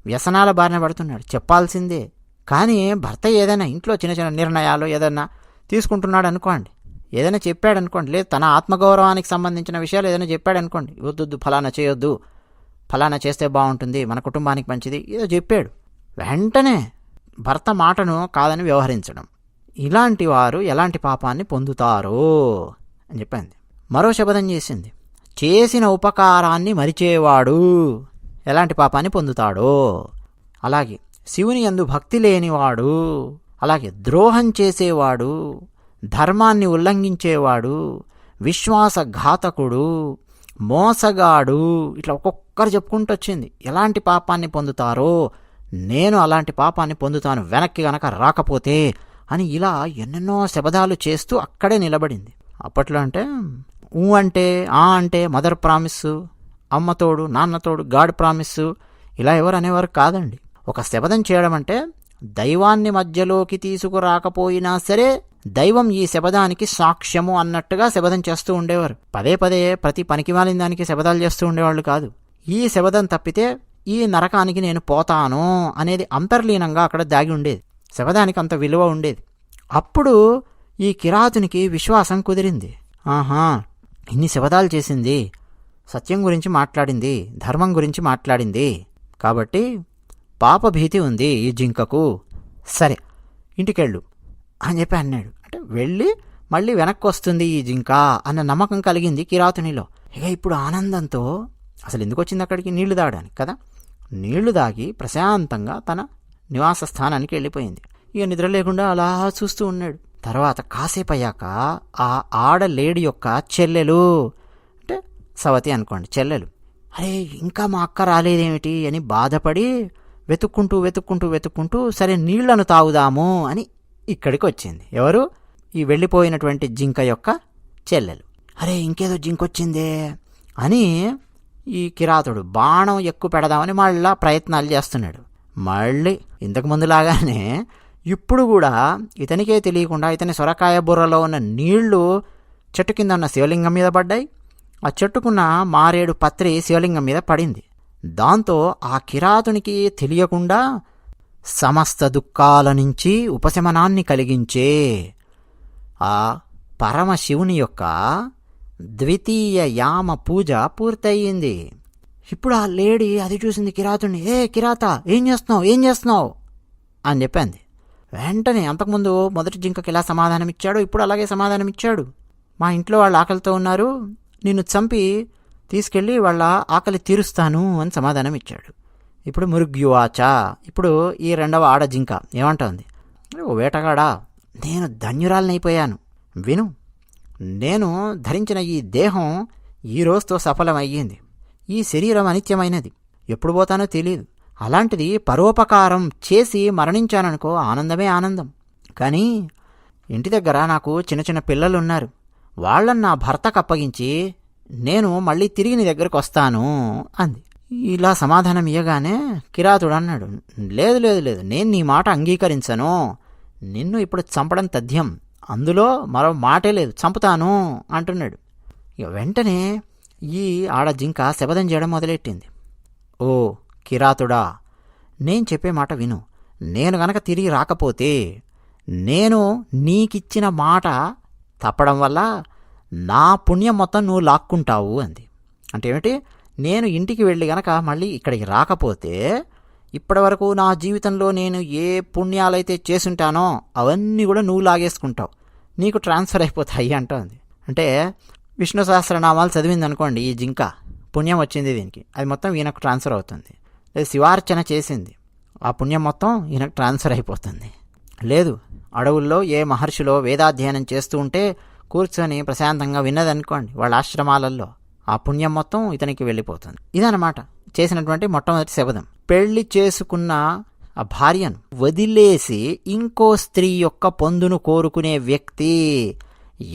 వ్యసనాల బారిన పడుతున్నాడు, చెప్పాల్సిందే. కానీ భర్త ఏదైనా ఇంట్లో చిన్న చిన్న నిర్ణయాలు ఏదైనా తీసుకుంటున్నాడు అనుకోండి, ఏదైనా చెప్పాడు అనుకోండి, లేదు తన ఆత్మగౌరవానికి సంబంధించిన విషయాలు ఏదైనా చెప్పాడు అనుకోండి, వద్దు ఫలానా చేయొద్దు, ఫలానా చేస్తే బాగుంటుంది, మన కుటుంబానికి మంచిది, ఏదో చెప్పాడు, వెంటనే భర్త మాటను కాదని వ్యవహరించడం. ఇలాంటి వారు ఎలాంటి పాపాన్ని పొందుతారో అని చెప్పింది. మరో శపథం చేసింది, చేసిన ఉపకారాన్ని మరిచేవాడు ఎలాంటి పాపాన్ని పొందుతాడో, అలాగే శివుని యందు భక్తి లేనివాడు, అలాగే ద్రోహం చేసేవాడు, ధర్మాన్ని ఉల్లంఘించేవాడు, విశ్వాసఘాతకుడు, మోసగాడు, ఇట్లా ఒక్కొక్కరు చెప్పుకుంటూ వచ్చింది ఎలాంటి పాపాన్ని పొందుతారో. నేను అలాంటి పాపాన్ని పొందుతాను వెనక్కి గనక రాకపోతే అని ఇలా ఎన్నెన్నో శపథాలు చేస్తూ అక్కడే నిలబడింది. అప్పట్లో అంటే అంటే అంటే మదర్ ప్రామిస్సు, అమ్మతోడు, నాన్నతోడు, గాడ్ ప్రామిస్సు, ఇలా ఎవరు అనేవారు కాదండి. ఒక శపథం చేయడం అంటే దైవాన్ని మధ్యలోకి తీసుకురాకపోయినా సరే దైవం ఈ శపథానికి సాక్ష్యము అన్నట్టుగా శపథం చేస్తూ ఉండేవారు. పదే పదే ప్రతి పనికిమాలిన దానికి శపథాలు చేస్తూ ఉండేవాళ్ళు కాదు. ఈ శపథం తప్పితే ఈ నరకానికి నేను పోతాను అనేది అంతర్లీనంగా అక్కడ దాగి ఉండేది. శపథానికి అంత విలువ ఉండేది. అప్పుడు ఈ కిరాతునికి విశ్వాసం కుదిరింది. ఆహా, ఇన్ని శపథాలు చేసింది, సత్యం గురించి మాట్లాడింది, ధర్మం గురించి మాట్లాడింది, కాబట్టి పాపభీతి ఉంది ఈ జింకకు, సరే ఇంటికెళ్ళు అని చెప్పి అన్నాడు. అంటే వెళ్ళి మళ్ళీ వెనక్కి వస్తుంది ఈ జింక అన్న నమ్మకం కలిగింది కిరాతునిలో. ఇక ఇప్పుడు ఆనందంతో అసలు ఎందుకు వచ్చింది అక్కడికి, నీళ్లు తాగడానికి కదా, నీళ్లు దాగి ప్రశాంతంగా తన నివాస స్థానానికి వెళ్ళిపోయింది. ఇక నిద్ర లేకుండా అలా చూస్తూ ఉన్నాడు. తర్వాత కాసేపు అయ్యాక ఆ ఆడ లేడీ యొక్క చెల్లెలు, అంటే సవతి అనుకోండి, చెల్లెలు, అరే ఇంకా మా అక్క రాలేదేమిటి అని బాధపడి వెతుక్కుంటూ సరే నీళ్లను తాగుదాము అని ఇక్కడికి వచ్చింది. ఎవరు? ఈ వెళ్ళిపోయినటువంటి జింక యొక్క చెల్లెలు. అరే ఇంకేదో జింకొచ్చిందే అని ఈ కిరాతుడు బాణం ఎక్కువ పెడదామని మళ్ళా ప్రయత్నాలు చేస్తున్నాడు. మళ్ళీ ఇంతకు ముందులాగానే ఇప్పుడు కూడా ఇతనికే తెలియకుండా ఇతని సొరకాయ బుర్రలో ఉన్న నీళ్లు చెట్టు కింద ఉన్న శివలింగం మీద పడ్డాయి. ఆ చెట్టుకున్న మారేడు పత్రి శివలింగం మీద పడింది. దాంతో ఆ కిరాతునికి తెలియకుండా సమస్త దుఃఖాల నుంచి ఉపశమనాన్ని కలిగించే ఆ పరమశివుని యొక్క ద్వితీయ యామ పూజ పూర్తయింది. ఇప్పుడు ఆ లేడీ అది చూసింది కిరాతుని. ఏ కిరాత, ఏం చేస్తున్నావు అని చెప్పింది. వెంటనే అంతకుముందు మొదటి జింకకి ఎలా సమాధానం ఇచ్చాడో ఇప్పుడు అలాగే సమాధానం ఇచ్చాడు. మా ఇంట్లో వాళ్ళు ఆకలితో ఉన్నారు, నిన్ను చంపి తీసుకెళ్ళి వాళ్ళ ఆకలి తీరుస్తాను అని సమాధానం ఇచ్చాడు. ఇప్పుడు మృగ్యువాచ, ఇప్పుడు ఈ రెండవ ఆడ జింక ఏమంటోంది, ఓ వేటగాడా, నేను ధన్యురాలనైపోయాను. విను, నేను ధరించిన ఈ దేహం ఈ రోజుతో సఫలమయ్యింది. ఈ శరీరం అనిత్యమైనది, ఎప్పుడు పోతానో తెలియదు. అలాంటిది పరోపకారం చేసి మరణించాననుకో, ఆనందమే ఆనందం. కానీ ఇంటి దగ్గర నాకు చిన్న చిన్న పిల్లలున్నారు, వాళ్ళని నా భర్తకు అప్పగించి నేను మళ్ళీ తిరిగి నీ దగ్గరకు వస్తాను అంది. ఇలా సమాధానం ఇయ్యగానే కిరాతుడు అన్నాడు, లేదు నేను నీ మాట అంగీకరించను, నిన్ను ఇప్పుడు చంపడం తథ్యం, అందులో మరో మాటే లేదు, చంపుతాను అంటున్నాడు. ఇక వెంటనే ఈ ఆడ జింక శపథం చేయడం మొదలెట్టింది. ఓ కిరాతుడా, నేను చెప్పే మాట విను, నేను గనక తిరిగి రాకపోతే నేను నీకిచ్చిన మాట తప్పడం వల్ల నా పుణ్యం మొత్తం నువ్వు లాక్కుంటావు అంది. అంటే ఏమిటి, నేను ఇంటికి వెళ్ళి గనక మళ్ళీ ఇక్కడికి రాకపోతే ఇప్పటి వరకు నా జీవితంలో నేను ఏ పుణ్యాలైతే చేసుంటానో అవన్నీ కూడా నువ్వు లాగేసుకుంటావు, నీకు ట్రాన్స్ఫర్ అయిపోతాయి అంటుంది. అంటే విష్ణు సహస్రనామాలు చదివింది అనుకోండి ఈ జింక, పుణ్యం వచ్చింది దీనికి, అది మొత్తం ఈయనకు ట్రాన్స్ఫర్ అవుతుంది. లేదు శివార్చన చేసింది, ఆ పుణ్యం మొత్తం ఈయనకు ట్రాన్స్ఫర్ అయిపోతుంది. లేదు అడవుల్లో ఏ మహర్షిలో వేదాధ్యయనం చేస్తూ ఉంటే కూర్చొని ప్రశాంతంగా విన్నదనుకోండి వాళ్ళ ఆశ్రమాలలో, ఆ పుణ్యం మొత్తం ఇతనికి వెళ్ళిపోతుంది. ఇదన్నమాట చేసినటువంటి మొట్టమొదటి శపథం. పెళ్లి చేసుకున్న ఆ భార్యను వదిలేసి ఇంకో స్త్రీ యొక్క పొందును కోరుకునే వ్యక్తి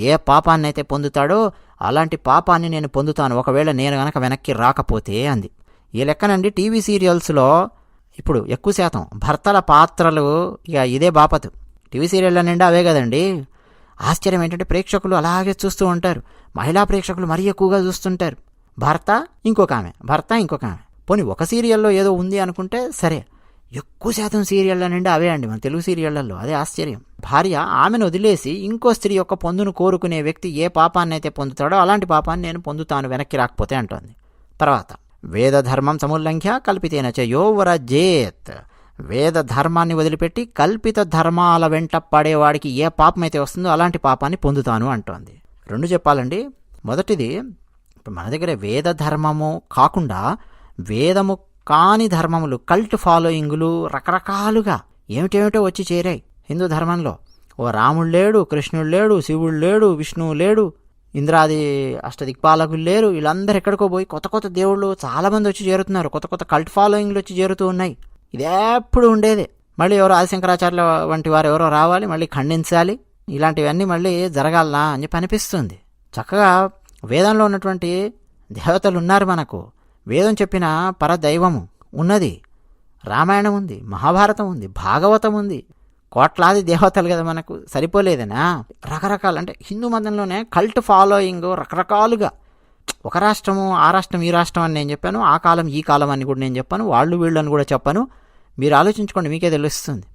ఏ పాపాన్నైతే పొందుతాడో అలాంటి పాపాన్ని నేను పొందుతాను ఒకవేళ నేను గనక వెనక్కి రాకపోతే అంది. ఈ లెక్కనండి టీవీ సీరియల్స్లో ఇప్పుడు ఎక్కువ శాతం భర్తల పాత్రలు ఇక ఇదే బాపతు. టీవీ సీరియళ్ళ నిండా అవే కదండి. ఆశ్చర్యం ఏంటంటే ప్రేక్షకులు అలాగే చూస్తూ ఉంటారు, మహిళా ప్రేక్షకులు మరీ ఎక్కువగా చూస్తుంటారు. భర్త ఇంకొక ఆమె, భర్త ఇంకొక ఆమె. పోనీ ఒక సీరియల్లో ఏదో ఉంది అనుకుంటే సరే, ఎక్కువ శాతం సీరియళ్ళ నిండి అవే అండి మన తెలుగు సీరియళ్లలో. అదే ఆశ్చర్యం. భార్య ఆమెను వదిలేసి ఇంకో స్త్రీ యొక్క పొందును కోరుకునే వ్యక్తి ఏ పాపాన్ని అయితే పొందుతాడో అలాంటి పాపాన్ని నేను పొందుతాను వెనక్కి రాకపోతే అంటోంది. తర్వాత వేద ధర్మం సముల్లంఘ్య కల్పితేన చ యో వ్రజేత్. వేద ధర్మాన్ని వదిలిపెట్టి కల్పిత ధర్మాల వెంట పడేవాడికి ఏ పాపం అయితే వస్తుందో అలాంటి పాపాన్ని పొందుతాను అంటోంది. రెండు చెప్పాలండి. మొదటిది, మన దగ్గర వేద ధర్మము కాకుండా వేదము కాని ధర్మములు, కల్ట్ ఫాలోయింగులు రకరకాలుగా ఏమిటేమిటో వచ్చి చేరాయి హిందూ ధర్మంలో. ఓ రాముడు లేడు, కృష్ణుడు లేడు, శివుడు లేడు, విష్ణువు లేడు, ఇంద్రాది అష్టదిక్పాలకులు లేరు. వీళ్ళందరూ ఎక్కడికో పోయి కొత్త కొత్త దేవుళ్ళు చాలామంది వచ్చి చేరుతున్నారు. కొత్త కొత్త కల్ట్ ఫాలోయింగ్లు వచ్చి చేరుతూ ఉన్నాయి. ఇదేప్పుడు ఉండేదే. మళ్ళీ ఎవరో ఆదిశంకరాచార్యుల వంటి వారు ఎవరో రావాలి, మళ్ళీ ఖండించాలి, ఇలాంటివన్నీ మళ్ళీ జరగాలనా అని చెప్పి అనిపిస్తుంది. చక్కగా వేదంలో ఉన్నటువంటి దేవతలు ఉన్నారు మనకు. వేదం చెప్పిన పరదైవము ఉన్నది. రామాయణం ఉంది, మహాభారతం ఉంది, భాగవతం ఉంది. కోట్లాది దేవతలు కదా మనకు, సరిపోలేదనా? రకరకాలు అంటే హిందూ మతంలోనే కల్ట్ ఫాలోయింగ్ రకరకాలుగా. ఒక రాష్ట్రము, ఆ రాష్ట్రం, ఈ రాష్ట్రం అని నేను చెప్పాను, ఆ కాలం ఈ కాలం అని కూడా నేను చెప్పాను, వాళ్ళు వీళ్ళని కూడా చెప్పాను. మీరు ఆలోచించుకోండి, మీకే తెలుస్తుంది.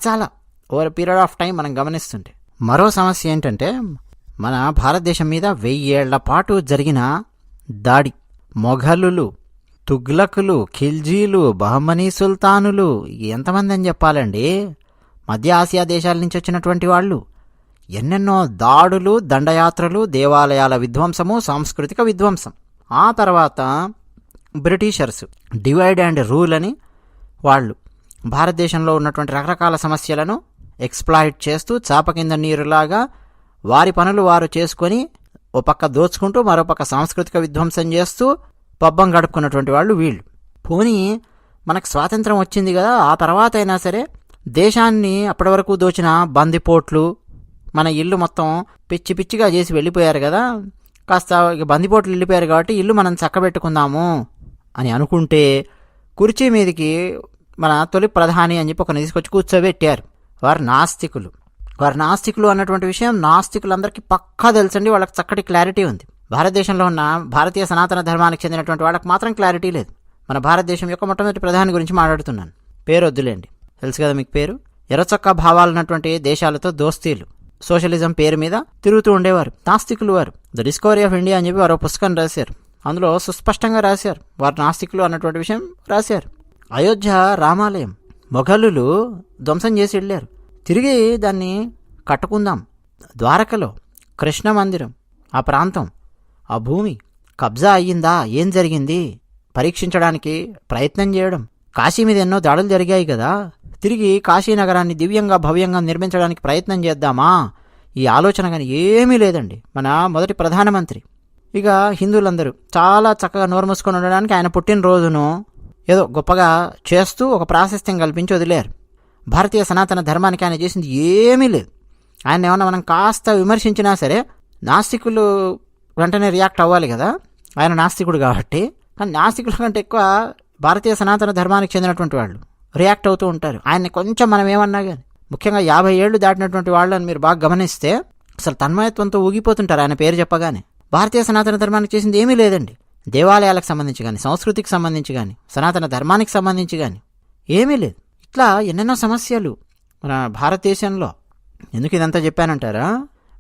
చాలా ఓవర్ పీరియడ్ ఆఫ్ టైం మనం గమనిస్తుంటే. మరో సమస్య ఏంటంటే, మన భారతదేశం మీద 1000 ఏళ్ల పాటు జరిగిన దాడి. మొఘలులు, తుగ్లకులు, ఖిల్జీలు, బహమనీ సుల్తానులు, ఎంతమంది అని చెప్పాలండి? మధ్య ఆసియా దేశాల నుంచి వచ్చినటువంటి వాళ్ళు. ఎన్నెన్నో దాడులు, దండయాత్రలు, దేవాలయాల విధ్వంసము, సాంస్కృతిక విధ్వంసం. ఆ తర్వాత బ్రిటిషర్స్ డివైడ్ అండ్ రూల్ అని వాళ్ళు భారతదేశంలో ఉన్నటువంటి రకరకాల సమస్యలను ఎక్స్ప్లాయిట్ చేస్తూ చాప కింద నీరులాగా వారి పనులు వారు చేసుకొని ఓ పక్క దోచుకుంటూ మరో పక్క సాంస్కృతిక విధ్వంసం చేస్తూ పబ్బం గడుపుకున్నటువంటి వాళ్ళు వీళ్ళు. పోనీ మనకు స్వాతంత్రం వచ్చింది కదా, ఆ తర్వాత అయినా సరే దేశాన్ని అప్పటి వరకు దోచిన బందిపోట్లు, మన ఇల్లు మొత్తం పిచ్చి పిచ్చిగా చేసి వెళ్ళిపోయారు కదా, కాస్త బందిపోట్లు వెళ్ళిపోయారు కాబట్టి ఇల్లు మనం చక్కబెట్టుకుందాము అని అనుకుంటే కుర్చీ మీదకి మన తొలి ప్రధాని అని చెప్పి ఒకరిని తీసుకొచ్చి కూర్చోబెట్టారు. వారు నాస్తికులు. వారు నాస్తికులు అన్నటువంటి విషయం నాస్తికులందరికీ పక్కా తెలుసండి. వాళ్ళకి చక్కటి క్లారిటీ ఉంది. భారతదేశంలో ఉన్న భారతీయ సనాతన ధర్మానికి చెందినటువంటి వాళ్ళకి మాత్రం క్లారిటీ లేదు. మన భారతదేశం యొక్క మొట్టమొదటి ప్రధాని గురించి మాట్లాడుతున్నాను. పేరు వద్దులేండి, తెలుసు కదా మీకు పేరు. ఎర్రచొక్క భావాలు ఉన్నటువంటి దేశాలతో దోస్తీలు, సోషలిజం పేరు మీద తిరుగుతూ ఉండేవారు నాస్తికులు. వారు ద డిస్కవరీ ఆఫ్ ఇండియా అని చెప్పి వారు పుస్తకం రాశారు. అందులో సుస్పష్టంగా రాశారు, వారు నాస్తికులు అన్నటువంటి విషయం రాశారు. అయోధ్య రామాలయం మొఘలులు ధ్వంసం చేసి వెళ్ళారు. తిరిగి దాన్ని కట్టుకుందాం. ద్వారకలో కృష్ణ మందిరం, ఆ ప్రాంతం, ఆ భూమి కబ్జా అయ్యిందా, ఏం జరిగింది పరీక్షించడానికి ప్రయత్నం చేయడం. కాశీ మీద ఎన్నో దాడులు జరిగాయి కదా, తిరిగి కాశీ నగరాన్ని దివ్యంగా భవ్యంగా నిర్మించడానికి ప్రయత్నం చేద్దామా? ఈ ఆలోచన కానీ ఏమీ లేదండి మన మొదటి ప్రధానమంత్రి. ఇక హిందువులందరూ చాలా చక్కగా నోరు మూసుకొని ఉండడానికి ఆయన పుట్టినరోజును ఏదో గొప్పగా చేస్తూ ఒక ప్రాశస్త్యం కల్పించి వదిలేరు. భారతీయ సనాతన ధర్మానికి ఆయన చేసింది ఏమీ లేదు. ఆయన ఏమన్నా మనం కాస్త విమర్శించినా సరే నాస్తికులు వెంటనే రియాక్ట్ అవ్వాలి కదా, ఆయన నాస్తికుడు కాబట్టి. కానీ నాస్తికుల కంటే ఎక్కువ భారతీయ సనాతన ధర్మానికి చెందినటువంటి వాళ్ళు రియాక్ట్ అవుతూ ఉంటారు. ఆయన్ని కొంచెం మనం ఏమన్నా కానీ, ముఖ్యంగా 50 ఏళ్ళు దాటినటువంటి వాళ్ళని మీరు బాగా గమనిస్తే అసలు తన్మయత్వంతో ఊగిపోతుంటారు ఆయన పేరు చెప్పగానే. భారతీయ సనాతన ధర్మానికి చేసింది ఏమీ లేదండి. దేవాలయాలకు సంబంధించి కానీ, సంస్కృతికి సంబంధించి కానీ, సనాతన ధర్మానికి సంబంధించి కానీ ఏమీ లేదు. ఇట్లా ఎన్నెన్నో సమస్యలు మన భారతదేశంలో. ఎందుకు ఇదంతా చెప్పానంటారా?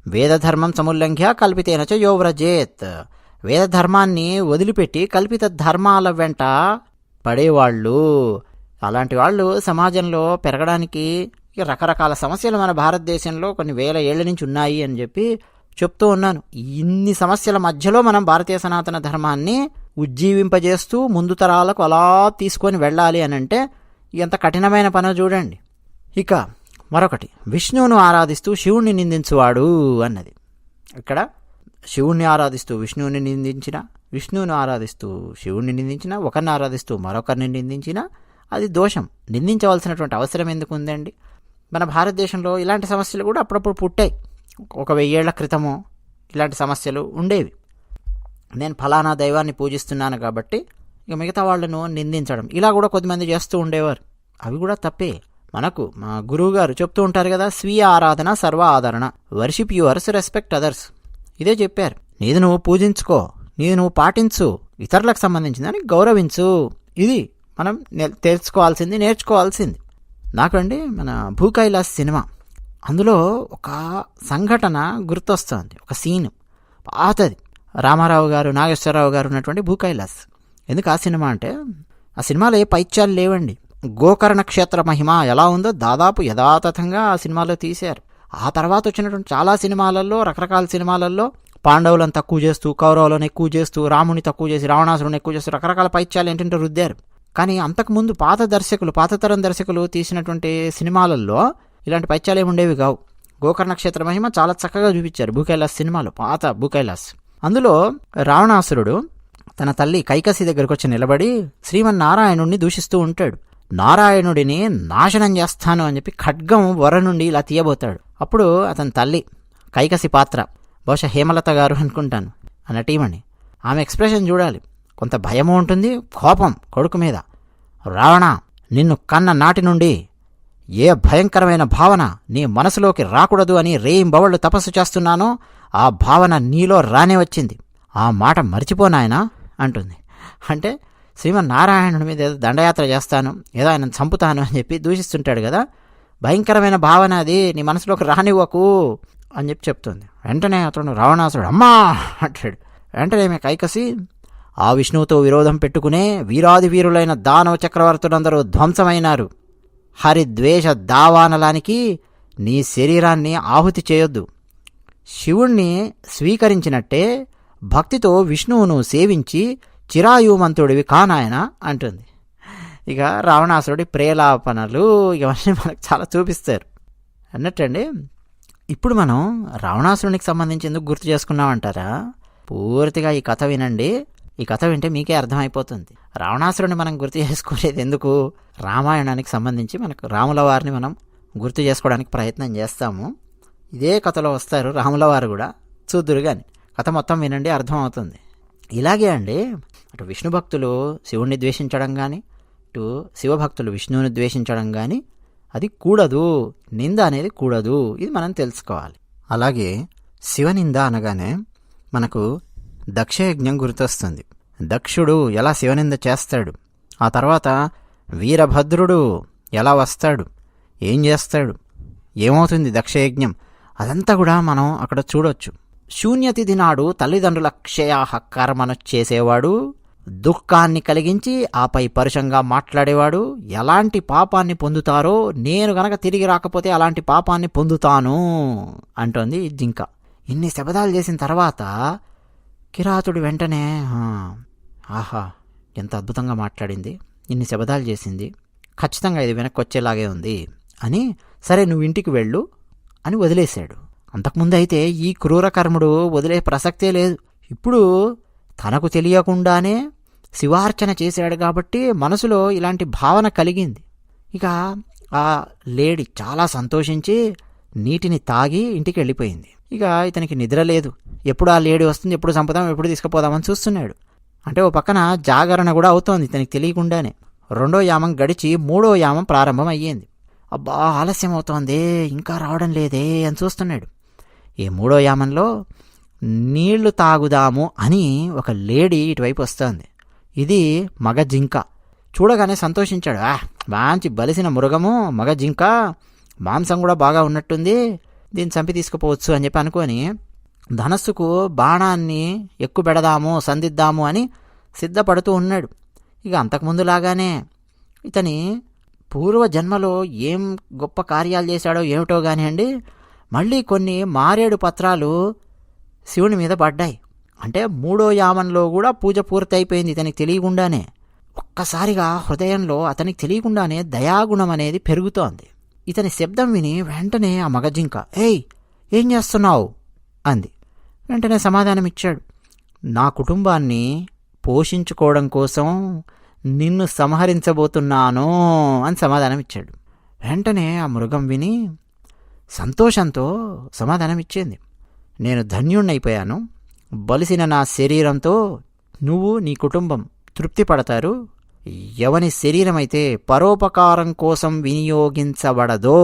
వేదధర్మం సముల్లంఘ్య కల్పితేన చ యో వ్రజేత్. వేదధర్మాన్ని వదిలిపెట్టి కల్పిత ధర్మాల వెంట పడేవాళ్ళు, అలాంటి వాళ్ళు సమాజంలో పెరగడానికి రకరకాల సమస్యలు మన భారతదేశంలో కొన్ని 1000 ఏళ్ల నుంచి ఉన్నాయి అని చెప్పి చెప్తూ ఉన్నాను. ఇన్ని సమస్యల మధ్యలో మనం భారతీయ సనాతన ధర్మాన్ని ఉజ్జీవింపజేస్తూ ముందు తరాలకు అలా తీసుకొని వెళ్ళాలి అని అంటే ఎంత కఠినమైన పనో చూడండి. ఇక మరొకటి, విష్ణువును ఆరాధిస్తూ శివుణ్ణి నిందించువాడు అన్నది. ఇక్కడ శివుణ్ణి ఆరాధిస్తూ విష్ణువుని నిందించిన, విష్ణువుని ఆరాధిస్తూ శివుణ్ణి నిందించిన, ఒకరిని ఆరాధిస్తూ మరొకరిని నిందించిన అది దోషం. నిందించవలసినటువంటి అవసరం ఎందుకు ఉందండి? మన భారతదేశంలో ఇలాంటి సమస్యలు కూడా అప్పుడప్పుడు పుట్టాయి. ఒక 1000 ఏళ్ల క్రితము ఇలాంటి సమస్యలు ఉండేవి. నేను ఫలానా దైవాన్ని పూజిస్తున్నాను కాబట్టి ఇక మిగతా వాళ్ళను నిందించడం, ఇలా కూడా కొద్దిమంది చేస్తూ ఉండేవారు. అవి కూడా తప్పే. మనకు మా గురువు గారు చెప్తూ ఉంటారు కదా, స్వీయ ఆరాధన సర్వ ఆదరణ, వర్షిప్ యువర్స్ రెస్పెక్ట్ అదర్స్. ఇదే చెప్పారు. నీది నువ్వు పూజించుకో, నువ్వు పాటించు, ఇతరులకు సంబంధించిందని గౌరవించు. ఇది మనం తెలుసుకోవాల్సింది, నేర్చుకోవాల్సింది. నాకండి మన భూకైలాస్ సినిమా, అందులో ఒక సంఘటన గుర్తొస్తుంది, ఒక సీన్ పాతది. రామారావు గారు, నాగేశ్వరరావు గారు ఉన్నటువంటి భూకైలాస్. ఎందుకు ఆ సినిమా అంటే, ఆ సినిమాలో ఏ పైత్యాలు లేవండి. గోకర్ణ క్షేత్ర మహిమ ఎలా ఉందో దాదాపు యథాతథంగా ఆ సినిమాలో తీశారు. ఆ తర్వాత వచ్చినటువంటి చాలా సినిమాలలో, రకరకాల సినిమాలలో పాండవులను తక్కువ చేస్తూ, కౌరవులను ఎక్కువ చేస్తూ, రాముని తక్కువ చేసి రావణాసురుని ఎక్కువ చేస్తూ రకరకాల పైత్యాలు ఏంటంటే రుద్దారు. కానీ అంతకుముందు పాత తరం దర్శకులు తీసినటువంటి సినిమాలలో ఇలాంటి పైత్యాలు ఏమి ఉండేవి కావు. గోకర్ణ క్షేత్ర మహిమ చాలా చక్కగా చూపించారు భూకైలాస్ సినిమాలో, పాత భూకైలాస్. అందులో రావణాసురుడు తన తల్లి కైకసి దగ్గరకు వచ్చి నిలబడి శ్రీమన్నారాయణుడిని దూషిస్తూ ఉంటాడు. నారాయణుడిని నాశనం చేస్తాను అని చెప్పి ఖడ్గం వర నుండి ఇలా తీయబోతాడు. అప్పుడు అతని తల్లి కైకసి పాత్ర, బహుశా హేమలత గారు అనుకుంటాను ఆ నటీమణి, ఆమె ఎక్స్ప్రెషన్ చూడాలి. కొంత భయము ఉంటుంది, కోపం కొడుకు మీద. రావణ, నిన్ను కన్న నాటి నుండి ఏ భయంకరమైన భావన నీ మనసులోకి రాకూడదు అని రేయింబవళ్ళు తపస్సు చేస్తున్నానో ఆ భావన నీలో రానే వచ్చింది. ఆ మాట మర్చిపోనాయనా అంటుంది. అంటే శ్రీమన్నారాయణుడి మీద ఏదో దండయాత్ర చేస్తాను, ఏదో ఆయన చంపుతాను అని చెప్పి దూషిస్తుంటాడు కదా, భయంకరమైన భావన అది, నీ మనసులోకి రానివ్వకు అని చెప్పి చెప్తుంది. వెంటనే అతను రావణాసురుడు అమ్మా అంటాడు. వెంటనే ఆమె కైకసి, ఆ విష్ణువుతో విరోధం పెట్టుకునే వీరాది వీరులైన దానవ చక్రవర్తులందరూ ధ్వంసమైనారు. హరిద్వేష దావానలానికి నీ శరీరాన్ని ఆహుతి చేయొద్దు. శివుణ్ణి స్వీకరించినట్టే భక్తితో విష్ణువును సేవించి చిరాయుమంతుడివి కానాయన అంటుంది. ఇక రావణాసురుడి ప్రేలాపనలు ఇవన్నీ మనకు చాలా చూపిస్తారు అన్నట్టండి. ఇప్పుడు మనం రావణాసురునికి సంబంధించి ఎందుకు గుర్తు చేసుకున్నామంటారా? పూర్తిగా ఈ కథ వినండి. ఈ కథ వింటే మీకే అర్థమైపోతుంది. రావణాసురుని మనం గుర్తు చేసుకోలేదు ఎందుకు, రామాయణానికి సంబంధించి మనకు రాముల వారిని మనం గుర్తు చేసుకోవడానికి ప్రయత్నం చేస్తాము. ఇదే కథలో వస్తారు రాముల వారు కూడా, చూద్దురు కానీ కథ మొత్తం వినండి, అర్థమవుతుంది. ఇలాగే అండి, అటు విష్ణు భక్తులు శివుణ్ణి ద్వేషించడం కానీ, ఇటు శివభక్తులు విష్ణువుని ద్వేషించడం కానీ అది కూడదు. నింద అనేది కూడదు, ఇది మనం తెలుసుకోవాలి. అలాగే శివనింద అనగానే మనకు దక్షయజ్ఞం గుర్తొస్తుంది. దక్షుడు ఎలా శివనింద చేస్తాడు, ఆ తర్వాత వీరభద్రుడు ఎలా వస్తాడు, ఏం చేస్తాడు, ఏమవుతుంది దక్షయజ్ఞం, అదంతా కూడా మనం అక్కడ చూడొచ్చు. శూన్యతిథి నాడు తల్లిదండ్రుల క్షయాహ కర్మను చేసేవాడు, దుఃఖాన్ని కలిగించి ఆపై పరుషంగా మాట్లాడేవాడు ఎలాంటి పాపాన్ని పొందుతారో నేను గనక తిరిగి రాకపోతే అలాంటి పాపాన్ని పొందుతాను అంటోంది జింక. ఇన్ని శపథాలు చేసిన తర్వాత కిరాతుడు వెంటనే ఆహా ఎంత అద్భుతంగా మాట్లాడింది, ఇన్ని శపథాలు చేసింది, ఖచ్చితంగా ఇది వెనక్కి వచ్చేలాగే ఉంది అని, సరే నువ్వు ఇంటికి వెళ్ళు అని వదిలేశాడు. అంతకుముందు అయితే ఈ క్రూరకర్ముడు వదిలే ప్రసక్తే లేదు. ఇప్పుడు తనకు తెలియకుండానే శివార్చన చేశాడు కాబట్టి మనసులో ఇలాంటి భావన కలిగింది. ఇక ఆ లేడీ చాలా సంతోషించి నీటిని తాగి ఇంటికి వెళ్ళిపోయింది. ఇక ఇతనికి నిద్ర లేదు, ఎప్పుడు ఆ లేడీ వస్తుంది, ఎప్పుడు చంపుదాం, ఎప్పుడు తీసుకుపోదామని చూస్తున్నాడు. అంటే ఓ పక్కన జాగరణ కూడా అవుతోంది ఇతనికి తెలియకుండానే. 2వ యామం గడిచి 3వ యామం ప్రారంభం అయ్యింది. అబ్బా ఆలస్యం అవుతోంది, ఇంకా రావడం లేదే అని చూస్తున్నాడు. ఈ 3వ యామంలో నీళ్లు తాగుదాము అని ఒక లేడీ ఇటువైపు వస్తుంది. ఇది మగ జింక. చూడగానే సంతోషించాడు. మంచి బలిసిన మృగము, మగ జింక, మాంసం కూడా బాగా ఉన్నట్టుంది, దీన్ని చంపి తీసుకుపోవచ్చు అని చెప్పి అనుకొని ధనస్సుకు బాణాన్ని ఎక్కుబెడదాము, సంధిద్దాము అని సిద్ధపడుతూ ఉన్నాడు. ఇక అంతకుముందులాగానే ఇతని పూర్వజన్మలో ఏం గొప్ప కార్యాలు చేశాడో ఏమిటో కానివ్వండి, మళ్ళీ కొన్ని మారేడు పత్రాలు శివుని మీద పడ్డాయి. అంటే 3వ యామంలో కూడా పూజ పూర్తి అయిపోయింది ఇతనికి తెలియకుండానే. ఒక్కసారిగా హృదయంలో అతనికి తెలియకుండానే దయాగుణం అనేది పెరుగుతోంది. ఇతని శబ్దం విని వెంటనే ఆ మగజింక ఏయ్ ఏం చేస్తున్నావు అంది. వెంటనే సమాధానం ఇచ్చాడు, నా కుటుంబాన్ని పోషించుకోవడం కోసం నిన్ను సంహరించబోతున్నాను అని సమాధానం ఇచ్చాడు. వెంటనే ఆ మృగం విని సంతోషంతో సమాధానం ఇచ్చింది, నేను ధన్యుణ్ణైపోయాను, బలిసిన నా శరీరంతో నువ్వు నీ కుటుంబం తృప్తి పడతారు. ఎవని శరీరమైతే పరోపకారం కోసం వినియోగించబడదో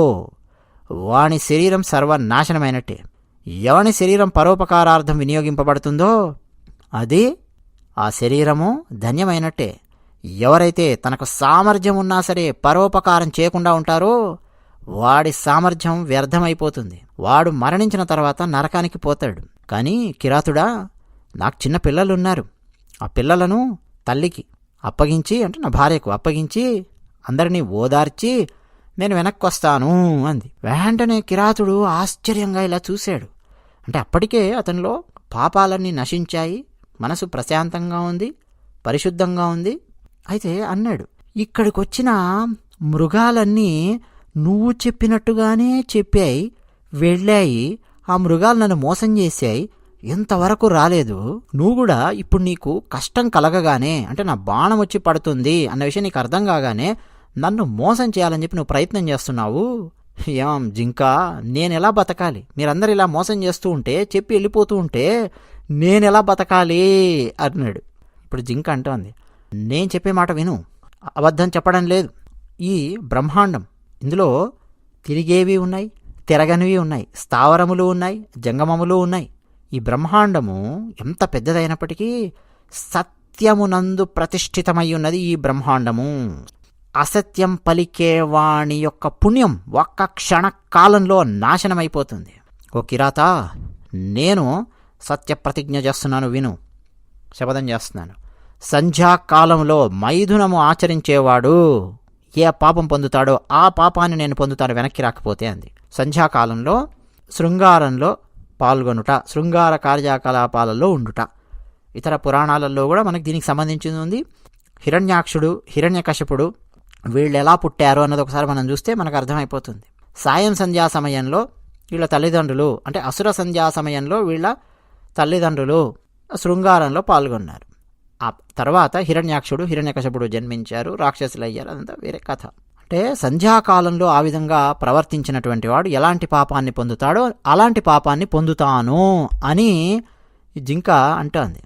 వాని శరీరం సర్వనాశనమైనట్టే. ఎవని శరీరం పరోపకారార్థం వినియోగింపబడుతుందో అది ఆ శరీరము ధన్యమైనట్టే. ఎవరైతే తనకు సామర్థ్యం ఉన్నా సరే పరోపకారం చేయకుండా ఉంటారో వాడి సామర్థ్యం వ్యర్థమైపోతుంది. వాడు మరణించిన తర్వాత నరకానికి పోతాడు. కానీ కిరాతుడా, నాకు చిన్న పిల్లలున్నారు, ఆ పిల్లలను తల్లికి అప్పగించి, అంటే నా భార్యకు అప్పగించి అందరినీ ఓదార్చి నేను వెనక్కి వస్తాను అంది. వెంటనే కిరాతుడు ఆశ్చర్యంగా ఇలా చూశాడు. అంటే అప్పటికే అతనిలో పాపాలన్నీ నశించాయి, మనసు ప్రశాంతంగా ఉంది, పరిశుద్ధంగా ఉంది. అయితే అన్నాడు, ఇక్కడికొచ్చిన మృగాలన్నీ నువ్వు చెప్పినట్టుగానే చెప్పాయి, వెళ్ళాయి, ఆ మృగాలు నన్ను మోసం చేశాయి, ఇంతవరకు రాలేదు. నువ్వు కూడా ఇప్పుడు నీకు కష్టం కలగగానే, అంటే నా బాణం వచ్చి పడుతుంది అన్న విషయం నీకు అర్థం కాగానే నన్ను మోసం చేయాలని చెప్పి నువ్వు ప్రయత్నం చేస్తున్నావు. ఏం జింకా, నేనెలా బతకాలి? మీరందరూ ఇలా మోసం చేస్తూ ఉంటే, చెప్పి వెళ్ళిపోతూ ఉంటే నేనెలా బతకాలి అన్నాడు. ఇప్పుడు జింక అంటోంది, నేను చెప్పే మాట విను, అబద్ధం చెప్పడం లేదు. ఈ బ్రహ్మాండం, ఇందులో తిరిగేవి ఉన్నాయి, తిరగనివి ఉన్నాయి, స్థావరములు ఉన్నాయి, జంగమములు ఉన్నాయి. ఈ బ్రహ్మాండము ఎంత పెద్దదైనప్పటికీ సత్యమునందు ప్రతిష్ఠితమై ఉన్నది. ఈ బ్రహ్మాండము అసత్యం పలికే వాణి యొక్క పుణ్యం ఒక్క క్షణకాలంలో నాశనమైపోతుంది. ఓ కిరాత, నేను సత్యప్రతిజ్ఞ చేస్తున్నాను, విను, శపథం చేస్తున్నాను. సంధ్యాకాలంలో మైథునము ఆచరించేవాడు ఏ పాపం పొందుతాడో ఆ పాపాన్ని నేను పొందుతాను వెనక్కి రాకపోతే అంది. సంధ్యాకాలంలో శృంగారంలో పాల్గొనుట, శృంగార కార్యకలాపాలలో ఉండుట. ఇతర పురాణాలలో కూడా మనకి దీనికి సంబంధించింది ఉంది. హిరణ్యాక్షుడు, హిరణ్యకశిపుడు వీళ్ళు ఎలా పుట్టారు అన్నది ఒకసారి మనం చూస్తే మనకు అర్థమైపోతుంది. సాయం సంధ్యా సమయంలో వీళ్ళ తల్లిదండ్రులు, అంటే అసుర సంధ్యా సమయంలో వీళ్ళ తల్లిదండ్రులు శృంగారంలో పాల్గొన్నారు. ఆ తర్వాత హిరణ్యాక్షుడు, హిరణ్యకశిపుడు జన్మించారు, రాక్షసులు అయ్యారు, అదంతా వేరే కథ. అంటే సంధ్యాకాలంలో ఆ విధంగా ప్రవర్తించినటువంటి వాడు ఎలాంటి పాపాన్ని పొందుతాడో అలాంటి పాపాన్ని పొందుతాను అని జింక అంటోంది.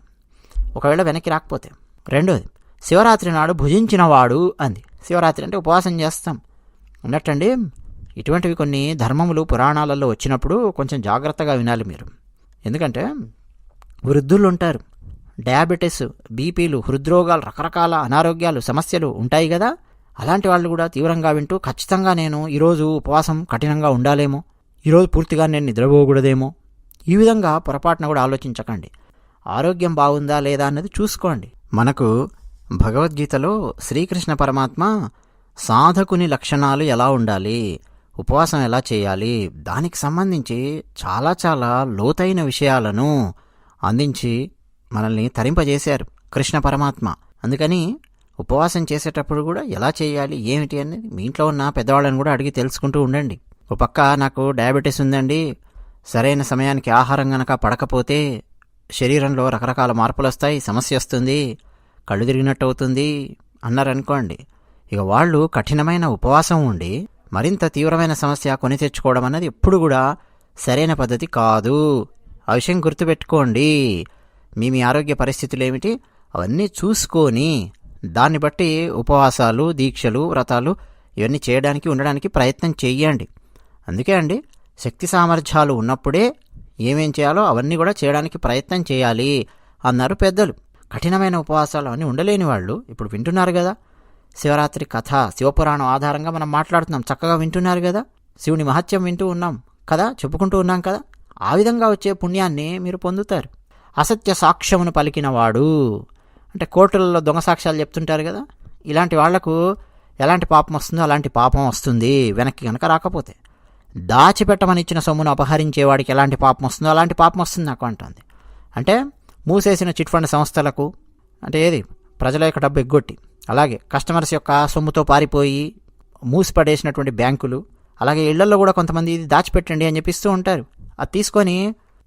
ఒకవేళ వెనక్కి రాకపోతే. రెండోది, శివరాత్రి నాడు భుజించినవాడు అంది. శివరాత్రి అంటే ఉపవాసం చేస్తాం అన్నట్టండి. ఇటువంటివి కొన్ని ధర్మములు పురాణాలలో వచ్చినప్పుడు కొంచెం జాగ్రత్తగా వినాలి మీరు. ఎందుకంటే వృద్ధులు ఉంటారు, డయాబెటీస్, బీపీలు, హృద్రోగాలు, రకరకాల అనారోగ్యాలు, సమస్యలు ఉంటాయి కదా. అలాంటి వాళ్ళు కూడా తీవ్రంగా వింటూ ఖచ్చితంగా నేను ఈరోజు ఉపవాసం కఠినంగా ఉండాలేమో, ఈరోజు పూర్తిగా నేను నిద్రపోకూడదేమో, ఈ విధంగా పొరపాటున కూడా ఆలోచించకండి. ఆరోగ్యం బాగుందా లేదా అన్నది చూసుకోండి. మనకు భగవద్గీతలో శ్రీకృష్ణ పరమాత్మ సాధకుని లక్షణాలు ఎలా ఉండాలి, ఉపవాసం ఎలా చేయాలి, దానికి సంబంధించి చాలా చాలా లోతైన విషయాలను అందించి మనల్ని తరింపజేశారు కృష్ణ పరమాత్మ. అందుకని ఉపవాసం చేసేటప్పుడు కూడా ఎలా చేయాలి, ఏమిటి అనేది మీ ఇంట్లో ఉన్న పెద్దవాళ్ళని కూడా అడిగి తెలుసుకుంటూ ఉండండి. ఒక పక్క నాకు డయాబెటీస్ ఉందండి, సరైన సమయానికి ఆహారం గనక పడకపోతే శరీరంలో రకరకాల మార్పులు వస్తాయి, సమస్య వస్తుంది, కళ్ళు తిరిగినట్టు అవుతుంది అన్నారనుకోండి. ఇక వాళ్ళు కఠినమైన ఉపవాసం ఉండి మరింత తీవ్రమైన సమస్య కొని తెచ్చుకోవడం అన్నది ఎప్పుడు కూడా సరైన పద్ధతి కాదు. ఆ విషయం గుర్తుపెట్టుకోండి. మీ ఆరోగ్య పరిస్థితులు ఏమిటి అవన్నీ చూసుకొని దాన్ని బట్టి ఉపవాసాలు, దీక్షలు, వ్రతాలు ఇవన్నీ చేయడానికి ఉండడానికి ప్రయత్నం చెయ్యండి. అందుకే అండి, శక్తి సామర్థ్యాలు ఉన్నప్పుడే ఏమేం చేయాలో అవన్నీ కూడా చేయడానికి ప్రయత్నం చేయాలి అన్నారు పెద్దలు. కఠినమైన ఉపవాసాలు అవన్నీ ఉండలేని వాళ్ళు ఇప్పుడు వింటున్నారు కదా. శివరాత్రి కథ, శివపురాణం ఆధారంగా మనం మాట్లాడుతున్నాం, చక్కగా వింటున్నారు కదా. శివుని మహత్యం వింటూ ఉన్నాం కదా, చెప్పుకుంటూ ఉన్నాం కదా. ఆ విధంగా వచ్చే పుణ్యాన్ని మీరు పొందుతారు. అసత్య సాక్ష్యమును పలికినవాడు, అంటే కోర్టులలో దొంగ సాక్ష్యాలు చెప్తుంటారు కదా, ఇలాంటి వాళ్లకు ఎలాంటి పాపం వస్తుందో అలాంటి పాపం వస్తుంది వెనక్కి కనుక రాకపోతే. దాచిపెట్టమని ఇచ్చిన సొమ్మును అపహరించేవాడికి ఎలాంటి పాపం వస్తుందో అలాంటి పాపం వస్తుంది నాకు అంటుంది. అంటే మూసేసిన చిట్ ఫండ్ సంస్థలకు, అంటే ఏది ప్రజల యొక్క డబ్బు ఎగ్గొట్టి, అలాగే కస్టమర్స్ యొక్క సొమ్ముతో పారిపోయి మూసిపడేసినటువంటి బ్యాంకులు, అలాగే ఇళ్లలో కూడా కొంతమంది ఇది దాచిపెట్టండి అని చెప్పిస్తూ ఉంటారు. అది తీసుకొని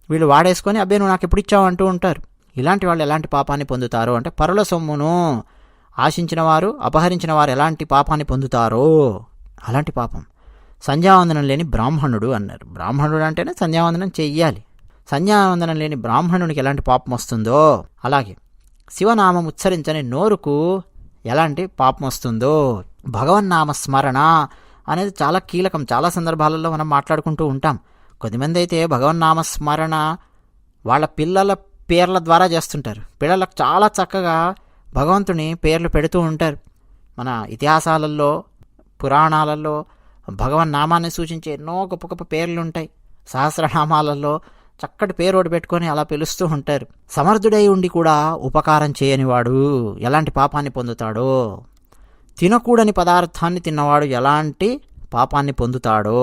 వీళ్ళు వాడేసుకొని అబ్బే నువ్వు నాకు ఎప్పుడు ఇచ్చావు అంటూ ఉంటారు. ఇలాంటి వాళ్ళు ఎలాంటి పాపాన్ని పొందుతారో, అంటే పరుల సొమ్మును ఆశించిన వారు, అపహరించిన వారు ఎలాంటి పాపాన్ని పొందుతారో అలాంటి పాపం. సంధ్యావందనం లేని బ్రాహ్మణుడు అన్నారు. బ్రాహ్మణుడు అంటేనే సంధ్యావందనం చెయ్యాలి. సంధ్యావందనం లేని బ్రాహ్మణునికి ఎలాంటి పాపం వస్తుందో, అలాగే శివనామం ఉచ్చరించని నోరుకు ఎలాంటి పాపం వస్తుందో. భగవన్నామ స్మరణ అనేది చాలా కీలకం. చాలా సందర్భాలలో మనం మాట్లాడుకుంటూ ఉంటాం. కొద్దిమంది అయితే భగవన్నామ స్మరణ వాళ్ళ పిల్లల పేర్ల ద్వారా చేస్తుంటారు. పిల్లలకు చాలా చక్కగా భగవంతుని పేర్లు పెడుతూ ఉంటారు. మన ఇతిహాసాలలో, పురాణాలలో భగవన్ నామాన్ని సూచించే ఎన్నో గొప్ప గొప్ప పేర్లు ఉంటాయి. సహస్రనామాలలో చక్కటి పేరు ఒకటి పెట్టుకొని అలా పిలుస్తూ ఉంటారు. సమర్థుడై ఉండి కూడా ఉపకారం చేయనివాడు ఎలాంటి పాపాన్ని పొందుతాడో, తినకూడని పదార్థాన్ని తిన్నవాడు ఎలాంటి పాపాన్ని పొందుతాడో,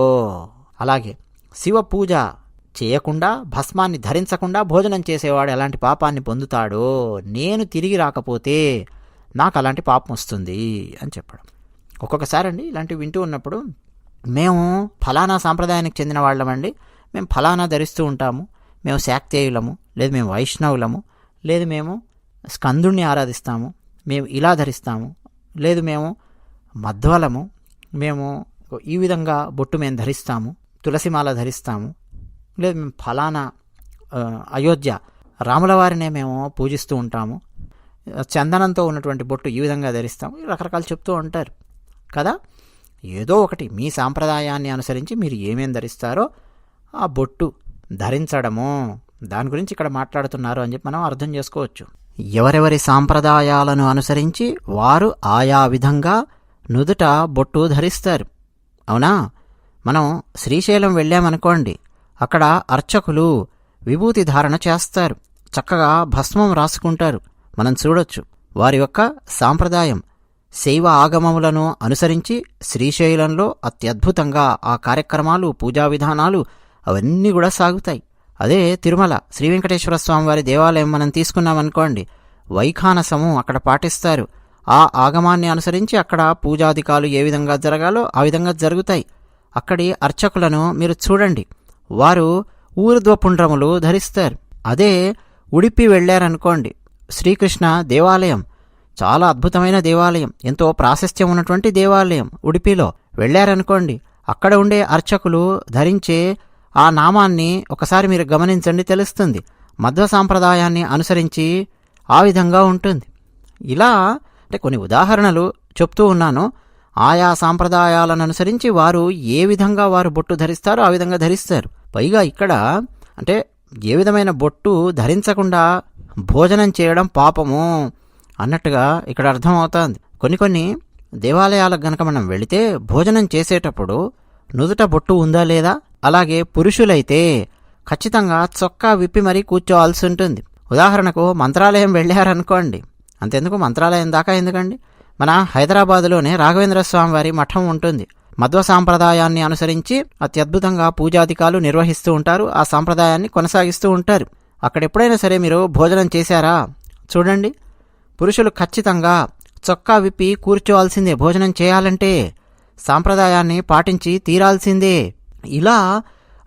అలాగే శివ పూజ చేయకుండా, భస్మాన్ని ధరించకుండా భోజనం చేసేవాడు ఎలాంటి పాపాన్ని పొందుతాడో, నేను తిరిగి రాకపోతే నాకు అలాంటి పాపం వస్తుంది అని చెప్పడం. ఒక్కొక్కసారి అండి ఇలాంటివి వింటూ ఉన్నప్పుడు, మేము ఫలానా సాంప్రదాయానికి చెందిన వాళ్ళమండి, మేము ఫలానా ధరిస్తూ ఉంటాము, మేము శాక్తేయులము, లేదు మేము వైష్ణవులము, లేదు మేము స్కందుణ్ణి ఆరాధిస్తాము, మేము ఇలా ధరిస్తాము, లేదు మేము మధ్వలము, మేము ఈ విధంగా బొట్టు మేము ధరిస్తాము, తులసిమాల ధరిస్తాము, లేదు మేము ఫలానా అయోధ్య రాముల వారినే మేము పూజిస్తూ ఉంటాము, చందనంతో ఉన్నటువంటి బొట్టు ఈ విధంగా ధరిస్తాము, రకరకాలు చెప్తూ ఉంటారు కదా. ఏదో ఒకటి మీ సాంప్రదాయాన్ని అనుసరించి మీరు ఏమేం ధరిస్తారో ఆ బొట్టు ధరించడము, దాని గురించి ఇక్కడ మాట్లాడుతున్నారు అని చెప్పి మనం అర్థం చేసుకోవచ్చు. ఎవరెవరి సాంప్రదాయాలను అనుసరించి వారు ఆయా విధంగా నుదుట బొట్టు ధరిస్తారు. అవునా? మనం శ్రీశైలం వెళ్ళామనుకోండి, అక్కడ అర్చకులు విభూతి ధారణ చేస్తారు, చక్కగా భస్మం రాసుకుంటారు. మనం చూడొచ్చు వారి యొక్క సాంప్రదాయం. శైవ ఆగమములను అనుసరించి శ్రీశైలంలో అత్యద్భుతంగా ఆ కార్యక్రమాలు, పూజా విధానాలు అవన్నీ కూడా సాగుతాయి. అదే తిరుమల శ్రీ వెంకటేశ్వర స్వామి వారి దేవాలయం మనం తీసుకున్నామనుకోండి, వైఖానసము అక్కడ పాటిస్తారు. ఆ ఆగమాన్ని అనుసరించి అక్కడ పూజాధికాలు ఏ విధంగా జరగాలో ఆ విధంగా జరుగుతాయి. అక్కడి అర్చకులను మీరు చూడండి, వారు ఊర్ధ్వపుండ్రములు ధరిస్తారు. అదే ఉడిపి వెళ్ళారనుకోండి, శ్రీకృష్ణ దేవాలయం చాలా అద్భుతమైన దేవాలయం, ఎంతో ప్రాశస్త్యం ఉన్నటువంటి దేవాలయం. ఉడిపిలో వెళ్ళారనుకోండి, అక్కడ ఉండే అర్చకులు ధరించే ఆ నామాన్ని ఒకసారి మీరు గమనించండి, తెలుస్తుంది. మధ్వ సాంప్రదాయాన్ని అనుసరించి ఆ విధంగా ఉంటుంది. ఇలా అంటే కొన్ని ఉదాహరణలు చెప్తూ ఉన్నాను. ఆయా సాంప్రదాయాలను అనుసరించి వారు ఏ విధంగా వారు బొట్టు ధరిస్తారో ఆ విధంగా ధరిస్తారు. పైగా ఇక్కడ అంటే ఏ విధమైన బొట్టు ధరించకుండా భోజనం చేయడం పాపము అన్నట్టుగా ఇక్కడ అర్థమవుతోంది. కొన్ని దేవాలయాలకు గనక మనం వెళితే భోజనం చేసేటప్పుడు నుదుట బొట్టు ఉందా లేదా, అలాగే పురుషులైతే ఖచ్చితంగా చొక్కా విప్పి మరీ కూర్చోవాల్సి ఉంటుంది. ఉదాహరణకు మంత్రాలయం వెళ్ళారనుకోండి, అంతెందుకు మంత్రాలయం దాకా ఎందుకండి, మన హైదరాబాదులోనే రాఘవేంద్ర స్వామి వారి మఠం ఉంటుంది. మధ్వ సాంప్రదాయాన్ని అనుసరించి అత్యద్భుతంగా పూజాధికాలు నిర్వహిస్తూ ఉంటారు, ఆ సాంప్రదాయాన్ని కొనసాగిస్తూ ఉంటారు. అక్కడ ఎప్పుడైనా సరే మీరు భోజనం చేశారా చూడండి, పురుషులు ఖచ్చితంగా చొక్కా విప్పి కూర్చోవాల్సిందే. భోజనం చేయాలంటే సాంప్రదాయాన్ని పాటించి తీరాల్సిందే. ఇలా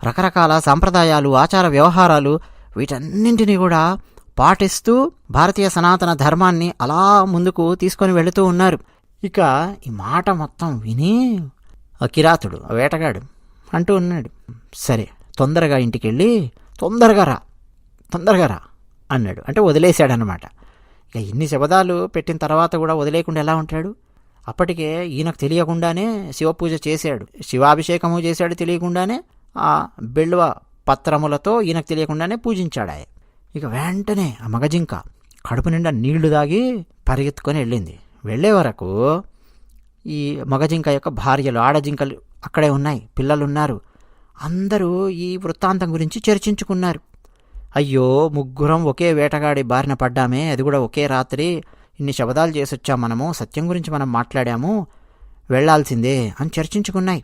రకరకాల సాంప్రదాయాలు, ఆచార వ్యవహారాలు వీటన్నింటినీ కూడా పాటిస్తూ భారతీయ సనాతన ధర్మాన్ని అలా ముందుకు తీసుకొని వెళుతూ ఉన్నారు. ఇక ఈ మాట మొత్తం విని ఆ కిరాతుడు, ఆ వేటగాడు అంటూ ఉన్నాడు, సరే తొందరగా ఇంటికి వెళ్ళి తొందరగా రా అన్నాడు. అంటే వదిలేశాడనమాట. ఇక ఇన్ని శబదాలు పెట్టిన తర్వాత కూడా వదిలేకుండా ఎలా ఉంటాడు? అప్పటికే ఈయనకు తెలియకుండానే శివపూజ చేశాడు, శివాభిషేకము చేశాడు, తెలియకుండానే ఆ బెల్వ పత్రములతో ఈయనకు తెలియకుండానే పూజించాడు ఆయన. ఇక వెంటనే ఆ మగజింక కడుపు నిండా నీళ్లు దాగి పరిగెత్తుకొని వెళ్ళింది. వెళ్ళే వరకు ఈ మగజింక యొక్క భార్యలు, ఆడజింకలు అక్కడే ఉన్నాయి, పిల్లలున్నారు. అందరూ ఈ వృత్తాంతం గురించి చర్చించుకున్నారు. అయ్యో, ముగ్గురం ఒకే వేటగాడి బారిన పడ్డామే, అది కూడా ఒకే రాత్రి, ఇన్ని శబదాలు చేసొచ్చాం మనము, సత్యం గురించి మనం మాట్లాడాము, వెళ్లాల్సిందే అని చర్చించుకున్నాయి.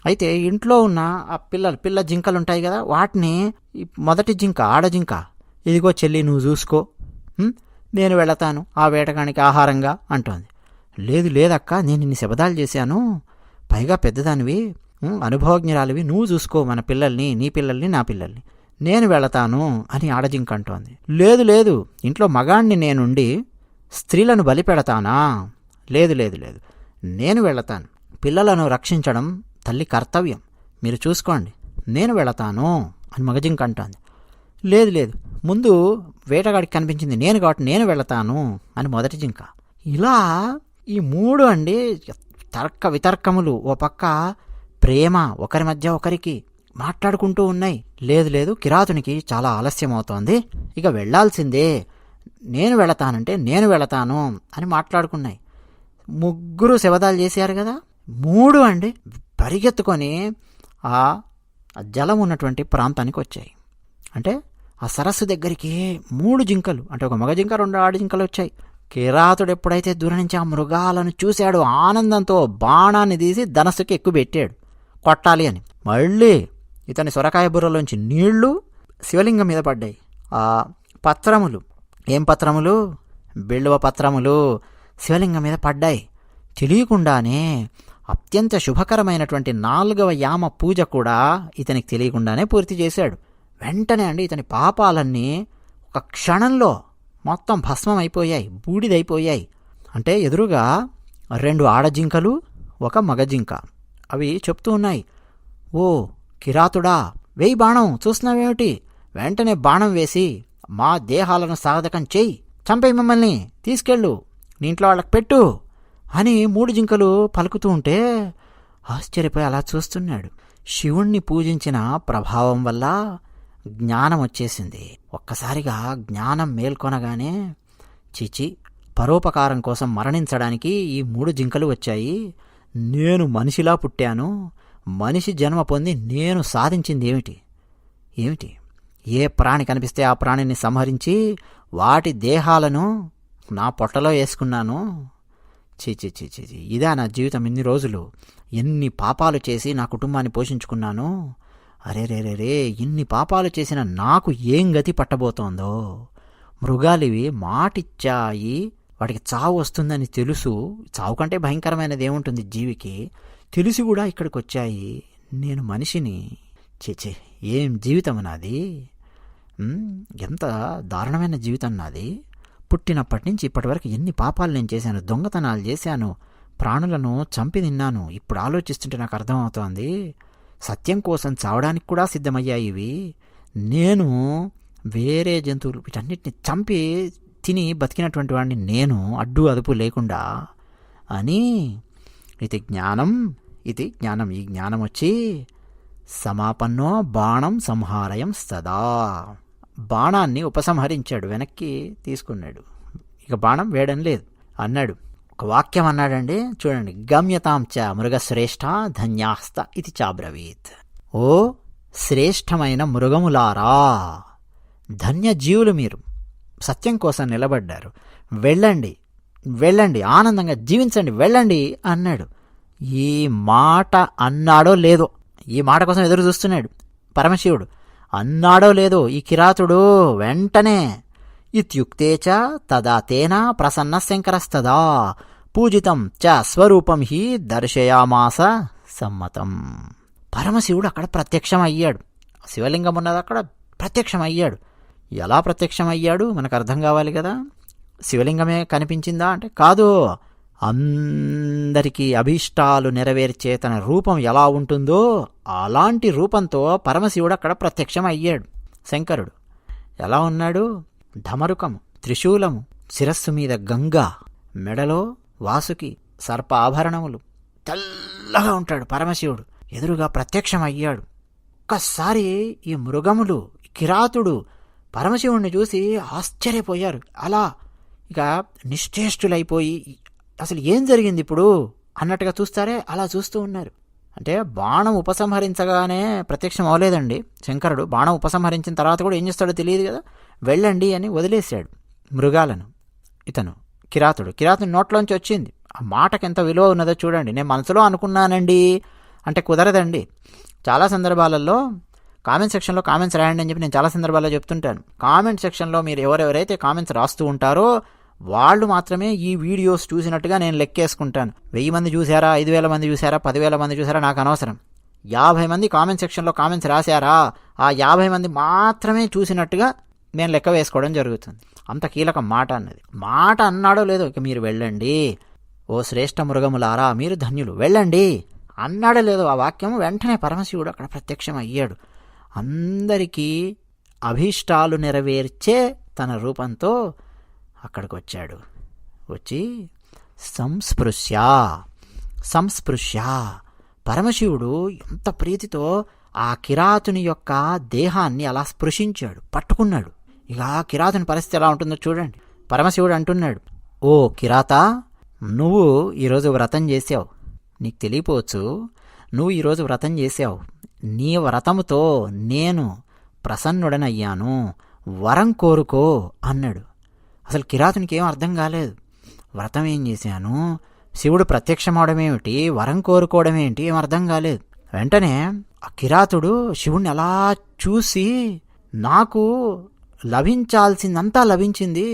అయితే ఇంట్లో ఉన్న ఆ పిల్ల జింకలుంటాయి కదా, వాటిని మొదటి జింక, ఆడజింక, ఇదిగో చెల్లి నువ్వు చూసుకో, నేను వెళతాను ఆ వేటగానికి ఆహారంగా అంటోంది. లేదక్క, నేను ఇన్ని శబదాలు చేశాను, పైగా పెద్దదానివి, అనుభవజ్ఞరాలివి, నువ్వు చూసుకో మన పిల్లల్ని, నీ పిల్లల్ని, నా పిల్లల్ని, నేను వెళతాను అని ఆడజింక అంటోంది. లేదు, ఇంట్లో మగాణ్ణి నేనుండి స్త్రీలను బలి పెడతానా? లేదు, నేను వెళతాను, పిల్లలను రక్షించడం తల్లి కర్తవ్యం, మీరు చూసుకోండి, నేను వెళతాను అని మగజింక అంటోంది. లేదు, ముందు వేటగాడికి కనిపించింది నేను కాబట్టి నేను వెళతాను అని మొదటి జింక. ఇలా ఈ మూడు అండి తర్క వితర్కములు. ఓ పక్క ప్రేమ, ఒకరి మధ్య ఒకరికి మాట్లాడుకుంటూ ఉన్నాయి. లేదు లేదు, కిరాతునికి చాలా ఆలస్యం అవుతోంది, ఇక వెళ్లాల్సిందే, నేను వెళతానంటే నేను వెళతాను అని మాట్లాడుకున్నాయి. ముగ్గురు శబదాలు చేశారు కదా, 3 అండి పరిగెత్తుకొని ఆ జలం ఉన్నటువంటి ప్రాంతానికి వచ్చాయి. అంటే ఆ సరస్సు దగ్గరికి 3 జింకలు, అంటే ఒక మగ జింక 2 ఆడ జింకలు వచ్చాయి. కిరాతుడు ఎప్పుడైతే దూరం నుంచి ఆ మృగాలను చూశాడో ఆనందంతో బాణాన్ని తీసి ధనస్సుకి ఎక్కుపెట్టాడు కొట్టాలి అని. మళ్ళీ ఇతని సొరకాయ బుర్రలోంచి నీళ్లు శివలింగం మీద పడ్డాయి. ఆ పత్రములు, ఏం పత్రములు? బిల్వ పత్రములు శివలింగం మీద పడ్డాయి. తెలియకుండానే అత్యంత శుభకరమైనటువంటి 4వ యామ పూజ కూడా ఇతనికి తెలియకుండానే పూర్తి చేశాడు. వెంటనే అండి ఇతని పాపాలన్నీ ఒక క్షణంలో మొత్తం భస్మం అయిపోయాయి, బూడిదైపోయాయి. అంటే ఎదురుగా 2 ఆడజింకలు, ఒక మగజింక, అవి చెప్తూ ఉన్నాయి, ఓ కిరాతుడా, వేయి బాణం, చూస్తున్నావేమిటి? వెంటనే బాణం వేసి మా దేహాలను సాధకం చెయ్యి, చంపేయి, మమ్మల్ని తీసుకెళ్ళు, నీ ఇంట్లో వాళ్ళకి పెట్టు అని 3 జింకలు పలుకుతూ ఉంటే ఆశ్చర్యపోయి అలా చూస్తున్నాడు. శివుణ్ణి పూజించిన ప్రభావం వల్ల జ్ఞానం వచ్చేసింది. ఒక్కసారిగా జ్ఞానం మేల్కొనగానే, చిచి, పరోపకారం కోసం మరణించడానికి ఈ 3 జింకలు వచ్చాయి, నేను మనిషిలా పుట్టాను, మనిషి జన్మ పొంది నేను సాధించింది ఏమిటి? ఏ ప్రాణి కనిపిస్తే ఆ ప్రాణిని సంహరించి వాటి దేహాలను నా పొట్టలో వేసుకున్నాను. చీ, ఇదా నా జీవితం? ఇన్ని రోజులు ఎన్ని పాపాలు చేసి నా కుటుంబాన్ని పోషించుకున్నాను. అరే, ఇన్ని పాపాలు చేసిన నాకు ఏం గతి పట్టబోతోందో. మృగాలివి మాటిచ్చాయి, వాటికి చావు వస్తుందని తెలుసు, చావు కంటే భయంకరమైనది ఏముంటుంది జీవికి, తెలిసి కూడా ఇక్కడికి వచ్చాయి, నేను మనిషిని. చే ఏం జీవితం నాది, ఎంత దారుణమైన జీవితం నాది. పుట్టినప్పటి నుంచి ఇప్పటి వరకు ఎన్ని పాపాలు నేను చేశాను, దొంగతనాలు చేశాను, ప్రాణులను చంపి తిన్నాను. ఇప్పుడు ఆలోచిస్తుంటే నాకు అర్థమవుతోంది, సత్యం కోసం చావడానికి కూడా సిద్ధమయ్యాయి ఇవి. నేను వేరే జంతువులు వీటన్నిటిని చంపి తిని బతికినటువంటి వాడిని నేను, అడ్డు అదుపు లేకుండా అని. ఇది జ్ఞానం. ఈ జ్ఞానం వచ్చి సమాపన్నో బాణం సంహారయం సదా, బాణాన్ని ఉపసంహరించాడు, వెనక్కి తీసుకున్నాడు. ఇక బాణం వేయడం లేదు అన్నాడు. ఒక వాక్యం అన్నాడండి, చూడండి, గమ్యతాం చ మృగశ్రేష్ఠ ధన్యాస్త ఇది చాబ్రవీత్. ఓ శ్రేష్టమైన మృగములారా, ధన్యజీవులు మీరు, సత్యం కోసం నిలబడ్డారు, వెళ్ళండి, ఆనందంగా జీవించండి, వెళ్ళండి అన్నాడు. ఈ మాట అన్నాడో లేదో, ఈ మాట కోసం ఎదురు చూస్తున్నాడు పరమశివుడు. అన్నాడో లేదో ఈ కిరాతుడు వెంటనే ఇత్యుక్తే చ తదా తేన ప్రసన్న శంకరస్తదా పూజితం చ స్వరూపం హి దర్శయామాస సమ్మతం. పరమశివుడు అక్కడ ప్రత్యక్షమయ్యాడు. శివలింగం ఉన్నది అక్కడ ప్రత్యక్షమయ్యాడు. ఎలా ప్రత్యక్షమయ్యాడు మనకు అర్థం కావాలి కదా. శివలింగమే కనిపించిందా అంటే కాదు, అందరికీ అభీష్టాలు నెరవేర్చే తన రూపం ఎలా ఉంటుందో అలాంటి రూపంతో పరమశివుడు అక్కడ ప్రత్యక్షం అయ్యాడు. శంకరుడు ఎలా ఉన్నాడు? ఢమరుకము, త్రిశూలము, శిరస్సు మీద గంగా, మెడలో వాసుకి, సర్ప ఆభరణములు, తెల్లగా ఉంటాడు పరమశివుడు. ఎదురుగా ప్రత్యక్షం అయ్యాడు. ఒక్కసారి ఈ మృగములు, కిరాతుడు పరమశివుణ్ణి చూసి ఆశ్చర్యపోయారు. అలా ఇక నిశ్చేష్టులైపోయి అసలు ఏం జరిగింది ఇప్పుడు అన్నట్టుగా చూస్తారే అలా చూస్తూ ఉన్నారు. అంటే బాణం ఉపసంహరించగానే ప్రత్యక్షం అవ్వలేదండి శంకరుడు. బాణం ఉపసంహరించిన తర్వాత కూడా ఏం చేస్తాడో తెలియదు కదా, వెళ్ళండి అని వదిలేశాడు మృగాలను. ఇతను కిరాతుడు నోట్లోంచి వచ్చింది. ఆ మాటకి ఎంత విలువ ఉన్నదో చూడండి. నేను మనసులో అనుకున్నానండి అంటే కుదరదండి. చాలా సందర్భాలలో కామెంట్ సెక్షన్లో కామెంట్స్ రాయండి అని చెప్పి నేను చాలా సందర్భాల్లో చెప్తుంటాను. కామెంట్ సెక్షన్లో మీరు ఎవరెవరైతే కామెంట్స్ రాస్తూ ఉంటారో వాళ్ళు మాత్రమే ఈ వీడియోస్ చూసినట్టుగా నేను లెక్కేసుకుంటాను. 1000 మంది చూసారా, 5000 మంది చూసారా, 10,000 మంది చూసారా నాకు అనవసరం. 50 మంది కామెంట్ సెక్షన్లో కామెంట్స్ రాశారా, ఆ 50 మంది మాత్రమే చూసినట్టుగా నేను లెక్క వేసుకోవడం జరుగుతుంది. అంత కీలక మాట అన్నది. మాట అన్నాడో లేదో, ఇక మీరు వెళ్ళండి, ఓ శ్రేష్ఠ మృగములారా మీరు ధన్యులు, వెళ్ళండి అన్నాడో లేదో ఆ వాక్యం వెంటనే పరమశివుడు అక్కడ ప్రత్యక్షం అయ్యాడు. అందరికీ అభీష్టాలు నెరవేర్చే తన రూపంతో అక్కడికి వచ్చాడు. వచ్చి సంస్పృశ్య పరమశివుడు ఎంత ప్రీతితో ఆ కిరాతుని యొక్క దేహాన్ని అలా స్పృశించాడు, పట్టుకున్నాడు. ఇక ఆ కిరాతుని పరిస్థితి ఎలా ఉంటుందో చూడండి. పరమశివుడు అంటున్నాడు, ఓ కిరాత, నువ్వు ఈరోజు వ్రతం చేసావు, నీకు తెలియపోవచ్చు, నువ్వు ఈరోజు వ్రతం చేసావు, నీ వ్రతముతో నేను ప్రసన్నుడనయ్యాను, వరం కోరుకో అన్నాడు. అసలు కిరాతునికి ఏం అర్థం కాలేదు. వ్రతం ఏం చేశాను, శివుడు ప్రత్యక్షమవడమేమిటి, వరం కోరుకోవడం ఏంటి, ఏం అర్థం కాలేదు. వెంటనే ఆ కిరాతుడు శివుణ్ణి అలా చూసి, నాకు లభించాల్సిందంతా లభించింది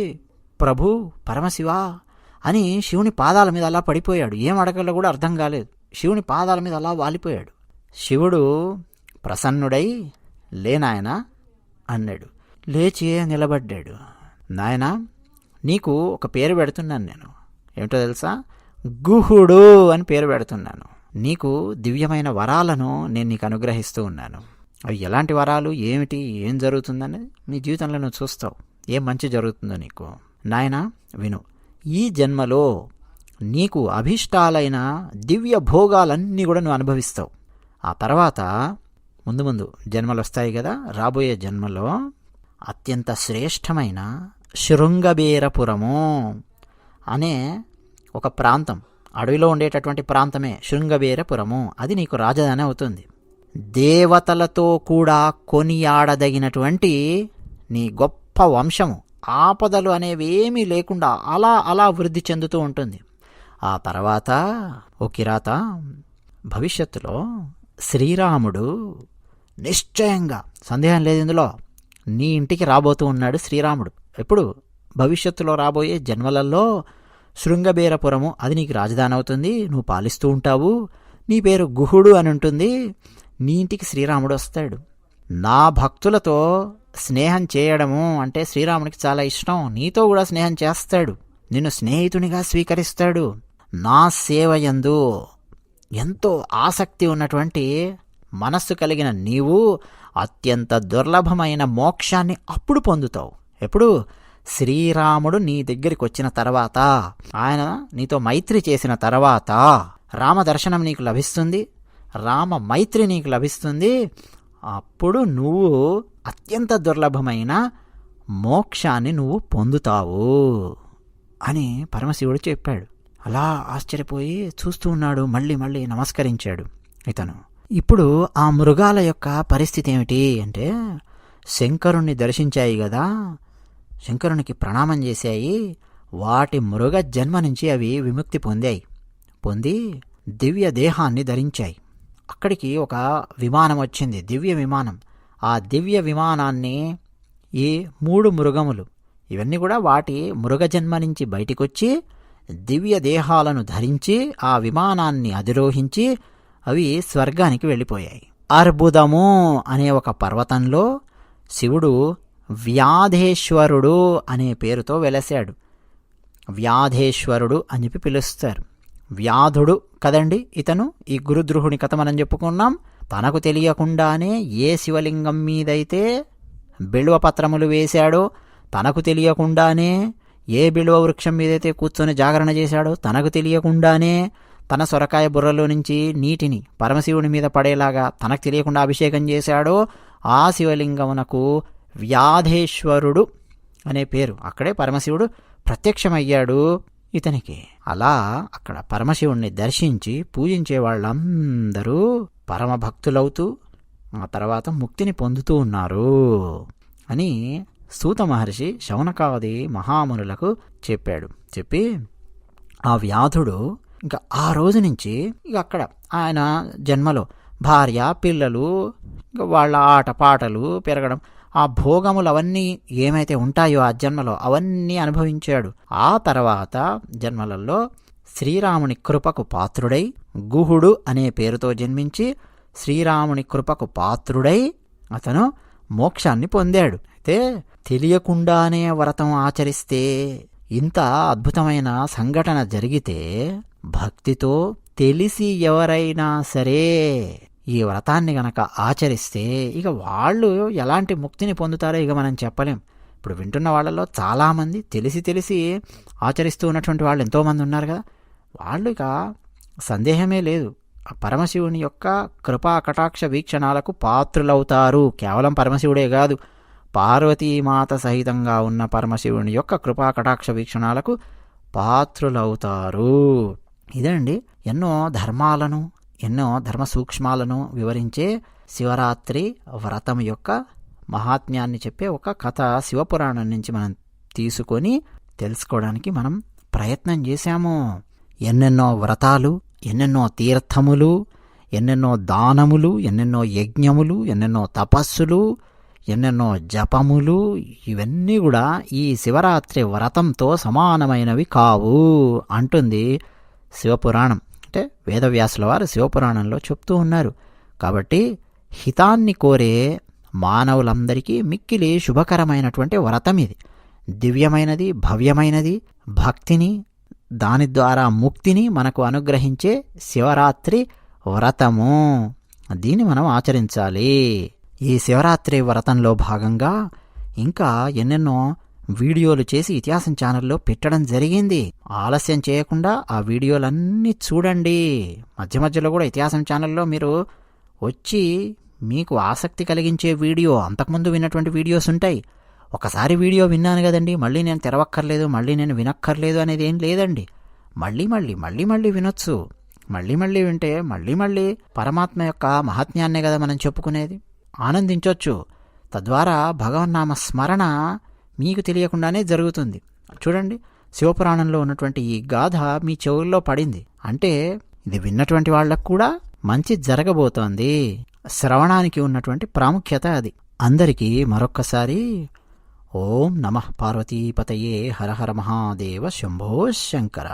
ప్రభు, పరమశివ అని శివుని పాదాల మీద అలా పడిపోయాడు. ఏం అడగలో కూడా అర్థం కాలేదు. శివుని పాదాల మీద అలా వాలిపోయాడు. శివుడు ప్రసన్నుడై, లేనాయనా అన్నాడు. లేచి నిలబడ్డాడు. నాయనా, నీకు ఒక పేరు పెడుతున్నాను నేను. ఏమిటో తెలుసా? గుహుడు అని పేరు పెడుతున్నాను. నీకు దివ్యమైన వరాలను నేను నీకు అనుగ్రహిస్తూ ఉన్నాను. అవి ఎలాంటి వరాలు, ఏమిటి, ఏం జరుగుతుందనేది నీ జీవితంలో నువ్వు చూస్తావు. ఏం మంచి జరుగుతుందో నీకు. నాయనా విను, ఈ జన్మలో నీకు అభీష్టాలైన దివ్య భోగాలన్నీ కూడా నువ్వు అనుభవిస్తావు. ఆ తర్వాత ముందు ముందు జన్మలు వస్తాయి కదా, రాబోయే జన్మలో అత్యంత శ్రేష్టమైన శృంగబేరపురము అనే ఒక ప్రాంతం, అడవిలో ఉండేటటువంటి ప్రాంతమే శృంగబేరపురము. అది నీకు రాజధాని అవుతుంది. దేవతలతో కూడా కొనియాడదగినటువంటి నీ గొప్ప వంశము, ఆపదలు అనేవి ఏమీ లేకుండా అలా అలా వృద్ధి చెందుతూ ఉంటుంది. ఆ తర్వాత ఓ కిరాత, భవిష్యత్తులో శ్రీరాముడు నిశ్చయంగా, సందేహం లేదు ఇందులో, నీ ఇంటికి రాబోతూ ఉన్నాడు శ్రీరాముడు. ఎప్పుడు? భవిష్యత్తులో రాబోయే జన్మలలో శృంగబేరపురము అది నీకు రాజధాని అవుతుంది. నువ్వు పాలిస్తూ ఉంటావు. నీ పేరు గుహుడు అని ఉంటుంది. నీ ఇంటికి శ్రీరాముడు వస్తాడు. నా భక్తులతో స్నేహం చేయడము అంటే శ్రీరాముడికి చాలా ఇష్టం. నీతో కూడా స్నేహం చేస్తాడు. నిన్ను స్నేహితునిగా స్వీకరిస్తాడు. నా సేవయందు ఎంతో ఆసక్తి ఉన్నటువంటి మనస్సు కలిగిన నీవు అత్యంత దుర్లభమైన మోక్షాన్ని అప్పుడు పొందుతావు. ఎప్పుడు? శ్రీరాముడు నీ దగ్గరికి వచ్చిన తర్వాత, ఆయన నీతో మైత్రి చేసిన తర్వాత రామదర్శనం నీకు లభిస్తుంది, రామ మైత్రి నీకు లభిస్తుంది. అప్పుడు నువ్వు అత్యంత దుర్లభమైన మోక్షాన్ని నువ్వు పొందుతావు అని పరమశివుడు చెప్పాడు. అలా ఆశ్చర్యపోయి చూస్తూ ఉన్నాడు. మళ్ళీ మళ్ళీ నమస్కరించాడు ఇతను. ఇప్పుడు ఆ మృగాల యొక్క పరిస్థితి ఏమిటి అంటే, శంకరుణ్ణి దర్శించాయి కదా, శంకరునికి ప్రణామం చేశాయి. వాటి మృగ జన్మ నుంచి అవి విముక్తి పొంది దివ్య దేహాన్ని ధరించాయి. అక్కడికి ఒక విమానం వచ్చింది, దివ్య విమానం. ఆ దివ్య విమానాన్ని ఈ 3 మృగములు, ఇవన్నీ కూడా వాటి మృగజన్మ నుంచి బయటికొచ్చి దివ్య దేహాలను ధరించి ఆ విమానాన్ని అధిరోహించి అవి స్వర్గానికి వెళ్ళిపోయాయి. అర్బుదము అనే ఒక పర్వతంలో శివుడు వ్యాధేశ్వరుడు అనే పేరుతో వెలసాడు. వ్యాధేశ్వరుడు అని చెప్పి పిలుస్తారు. వ్యాధుడు కదండి ఇతను. ఈ గురుద్రుహుని కథ మనం చెప్పుకున్నాం. తనకు తెలియకుండానే ఏ శివలింగం మీదైతే బిల్వపత్రములు వేశాడో, తనకు తెలియకుండానే ఏ బిల్వ వృక్షం మీదైతే కూర్చొని జాగరణ చేశాడో, తనకు తెలియకుండానే తన సొరకాయ బుర్రలో నుంచి నీటిని పరమశివుని మీద పడేలాగా తనకు తెలియకుండా అభిషేకం చేశాడో, ఆ శివలింగమునకు వ్యాధేశ్వరుడు అనే పేరు. అక్కడే పరమశివుడు ప్రత్యక్షమయ్యాడు ఇతనికి. అలా అక్కడ పరమశివుణ్ణి దర్శించి పూజించే వాళ్ళందరూ పరమభక్తులవుతూ ఆ తర్వాత ముక్తిని పొందుతూ ఉన్నారు అని సూత మహర్షి శౌనకాది మహామునులకు చెప్పాడు. చెప్పి ఆ వ్యాధుడు ఇంకా ఆ రోజు నుంచి ఇక అక్కడ ఆయన జన్మలో భార్య, పిల్లలు, ఇంకా వాళ్ళ ఆటపాటలు పెరగడం, ఆ భోగములు అవన్నీ ఏమైతే ఉంటాయో ఆ జన్మలో అవన్నీ అనుభవించాడు. ఆ తర్వాత జన్మలలో శ్రీరాముని కృపకు పాత్రుడై గుహుడు అనే పేరుతో జన్మించి శ్రీరాముని కృపకు పాత్రుడై అతను మోక్షాన్ని పొందాడు. అయితే తెలియకుండానే వ్రతం ఆచరిస్తే, ఇంత అద్భుతమైన సంఘటన జరిగితే, భక్తితో తెలిసి ఎవరైనా సరే ఈ వ్రతాన్ని గనక ఆచరిస్తే ఇక వాళ్ళు ఎలాంటి ముక్తిని పొందుతారో ఇక మనం చెప్పలేం. ఇప్పుడు వింటున్న వాళ్ళలో చాలామంది తెలిసి ఆచరిస్తూ ఉన్నటువంటి వాళ్ళు ఎంతోమంది ఉన్నారు కదా. వాళ్ళు ఇక సందేహమే లేదు, పరమశివుని యొక్క కృపా కటాక్ష వీక్షణాలకు పాత్రులవుతారు. కేవలం పరమశివుడే కాదు, పార్వతీమాత సహితంగా ఉన్న పరమశివుని యొక్క కృపా కటాక్ష వీక్షణాలకు పాత్రులవుతారు. ఇదండి ఎన్నో ధర్మాలను, ఎన్నో ధర్మ సూక్ష్మాలను వివరించే శివరాత్రి వ్రతం యొక్క మహాత్మ్యాన్ని చెప్పే ఒక కథ శివపురాణం నుంచి మనం తీసుకొని తెలుసుకోవడానికి మనం ప్రయత్నం చేశాము. ఎన్నెన్నో వ్రతాలు, ఎన్నెన్నో తీర్థములు, ఎన్నెన్నో దానములు, ఎన్నెన్నో యజ్ఞములు, ఎన్నెన్నో తపస్సులు, ఎన్నెన్నో జపములు, ఇవన్నీ కూడా ఈ శివరాత్రి వ్రతంతో సమానమైనవి కావు అంటుంది శివపురాణం. అంటే వేదవ్యాసుల వారు శివపురాణంలో చెప్తూ ఉన్నారు. కాబట్టి హితాన్ని కోరే మానవులందరికీ మిక్కిలి శుభకరమైనటువంటి వ్రతం ఇది. దివ్యమైనది, భవ్యమైనది, భక్తిని, దాని ద్వారా ముక్తిని మనకు అనుగ్రహించే శివరాత్రి వ్రతము. దీన్ని మనం ఆచరించాలి. ఈ శివరాత్రి వ్రతంలో భాగంగా ఇంకా ఎన్నెన్నో వీడియోలు చేసి ఇతిహాసం ఛానల్లో పెట్టడం జరిగింది. ఆలస్యం చేయకుండా ఆ వీడియోలన్నీ చూడండి. మధ్య మధ్యలో కూడా ఇతిహాసం ఛానల్లో మీరు వచ్చి మీకు ఆసక్తి కలిగించే వీడియో, అంతకుముందు విన్నటువంటి వీడియోస్ ఉంటాయి. ఒకసారి వీడియో విన్నాను కదండి, మళ్ళీ నేను తెరవక్కర్లేదు, మళ్ళీ నేను వినక్కర్లేదు అనేది ఏం లేదండి. మళ్ళీ మళ్ళీ మళ్ళీ మళ్ళీ వినొచ్చు. మళ్ళీ మళ్ళీ వింటే మళ్ళీ మళ్ళీ పరమాత్మ యొక్క మహాత్మ్యాన్నే కదా మనం చెప్పుకునేది. ఆనందించవచ్చు. తద్వారా భగవన్నామ స్మరణ మీకు తెలియకుండానే జరుగుతుంది. చూడండి, శివపురాణంలో ఉన్నటువంటి ఈ గాథ మీ చెవుల్లో పడింది అంటే ఇది విన్నటువంటి వాళ్ళకు కూడా మంచి జరగబోతోంది. శ్రవణానికి ఉన్నటువంటి ప్రాముఖ్యత అది. అందరికీ మరొక్కసారి ఓం నమః పార్వతీపతయే హర హర మహాదేవ శంభో శంకర.